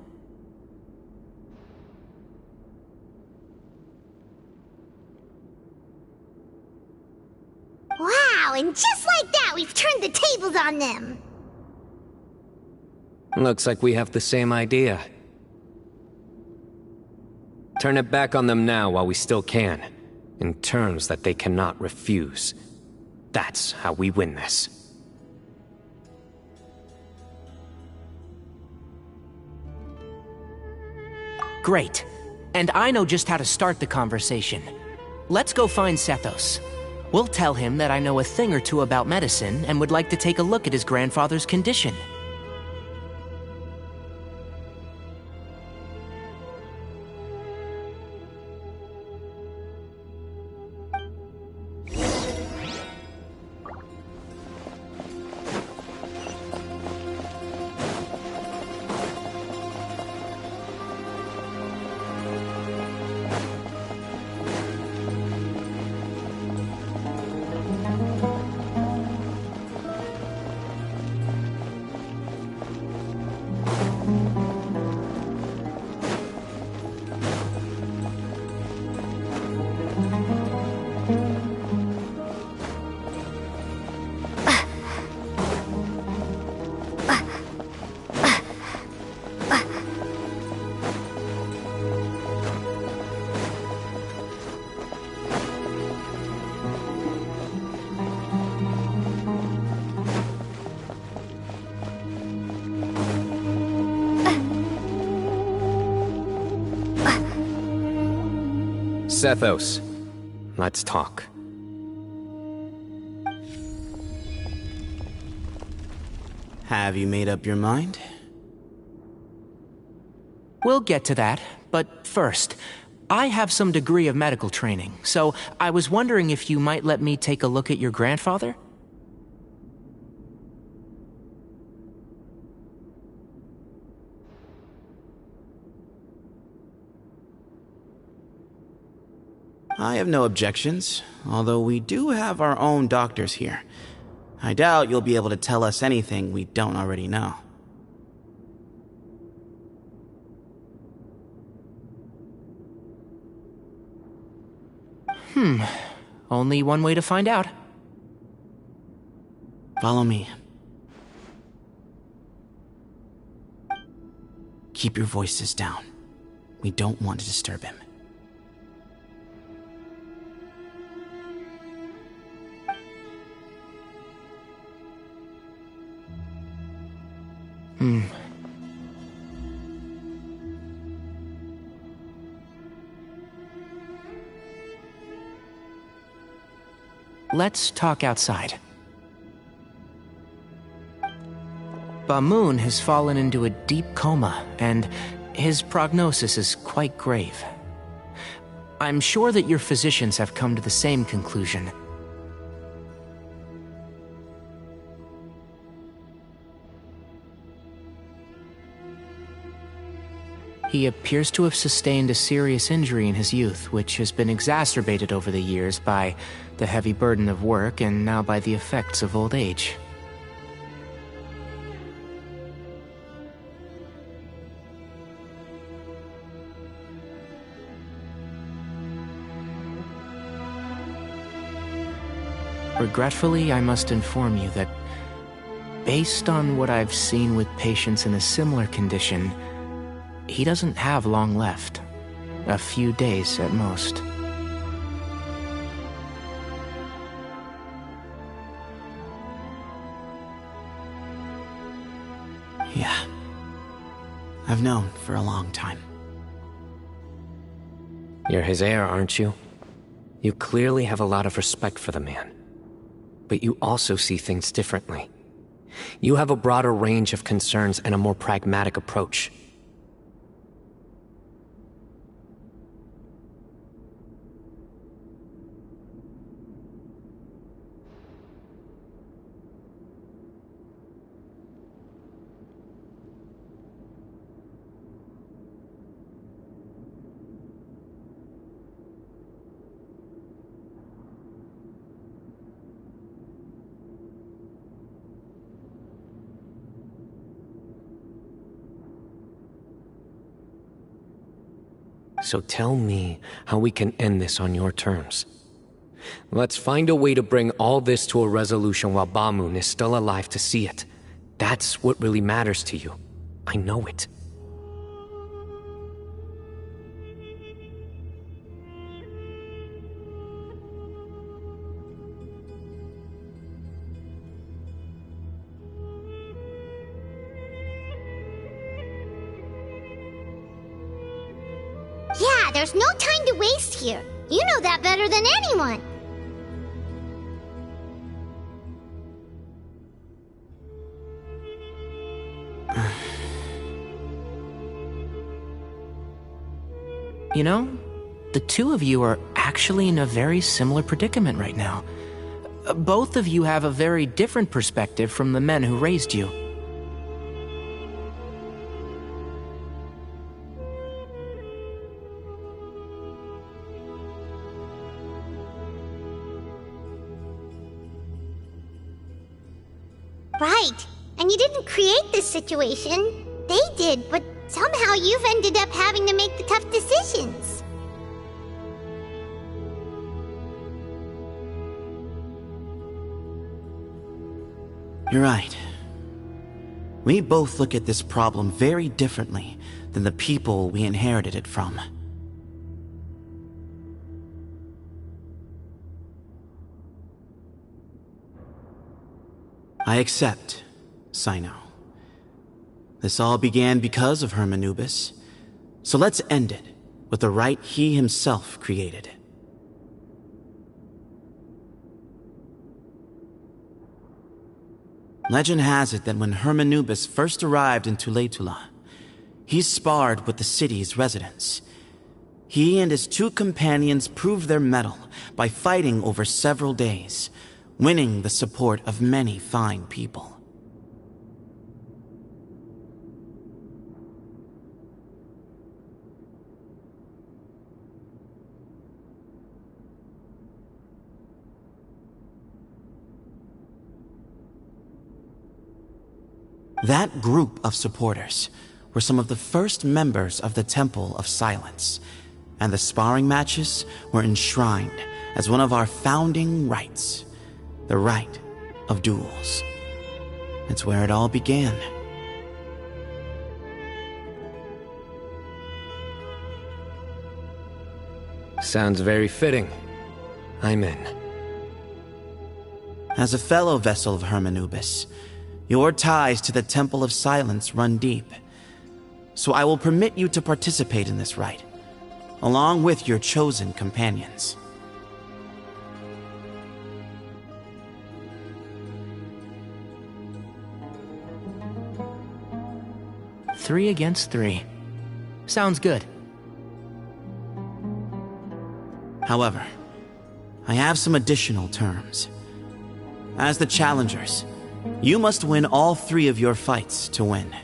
Wow, and just like that, we've turned the tables on them. Looks like we have the same idea. Turn it back on them now while we still can, in terms that they cannot refuse. That's how we win this. Great. And I know just how to start the conversation. Let's go find Sethos. We'll tell him that I know a thing or two about medicine and would like to take a look at his grandfather's condition. Sethos, let's talk. Have you made up your mind? We'll get to that, but first, I have some degree of medical training, so I was wondering if you might let me take a look at your grandfather? I have no objections, although we do have our own doctors here. I doubt you'll be able to tell us anything we don't already know. Only one way to find out. Follow me. Keep your voices down. We don't want to disturb him. Let's talk outside. Bamoon has fallen into a deep coma, and his prognosis is quite grave. I'm sure that your physicians have come to the same conclusion. He appears to have sustained a serious injury in his youth, which has been exacerbated over the years by the heavy burden of work and now by the effects of old age. Regretfully, I must inform you that, based on what I've seen with patients in a similar condition, he doesn't have long left. A few days at most. Yeah. I've known for a long time. You're his heir, aren't you? You clearly have a lot of respect for the man. But you also see things differently. You have a broader range of concerns and a more pragmatic approach. So tell me how we can end this on your terms. Let's find a way to bring all this to a resolution while Bamun is still alive to see it. That's what really matters to you. I know it. Yeah, there's no time to waste here. You know that better than anyone. You know, the two of you are actually in a very similar predicament right now. Both of you have a very different perspective from the men who raised you. Right. And you didn't create this situation. They did, but somehow you've ended up having to make the tough decisions. You're right. We both look at this problem very differently than the people we inherited it from. I accept, Sino. This all began because of Hermanubis, so let's end it with the rite he himself created. Legend has it that when Hermanubis first arrived in Tuletula, he sparred with the city's residents. He and his two companions proved their mettle by fighting over several days, winning the support of many fine people. That group of supporters were some of the first members of the Temple of Silence, and the sparring matches were enshrined as one of our founding rites, the rite of duels. It's where it all began. Sounds very fitting. I'm in. As a fellow vessel of Hermanubis, your ties to the Temple of Silence run deep. So I will permit you to participate in this rite, along with your chosen companions. Three against three. Sounds good. However, I have some additional terms. As the challengers, you must win all three of your fights to win.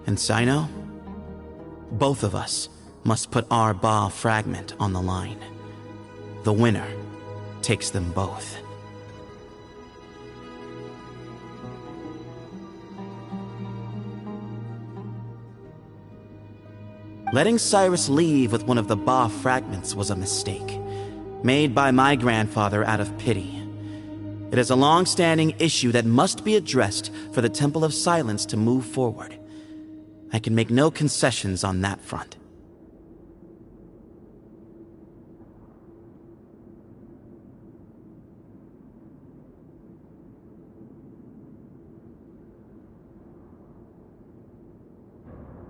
And Sino, both of us must put our Ba fragment on the line. The winner takes them both. Letting Cyrus leave with one of the Ba fragments was a mistake, made by my grandfather out of pity. It is a long-standing issue that must be addressed for the Temple of Silence to move forward. I can make no concessions on that front.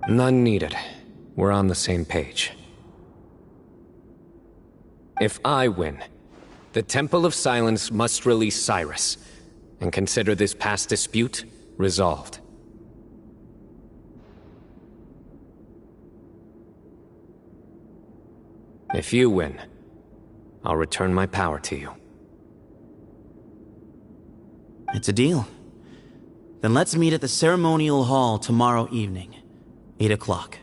None needed. We're on the same page. If I win, the Temple of Silence must release Cyrus, and consider this past dispute resolved. If you win, I'll return my power to you. It's a deal. Then let's meet at the ceremonial hall tomorrow evening, 8 o'clock.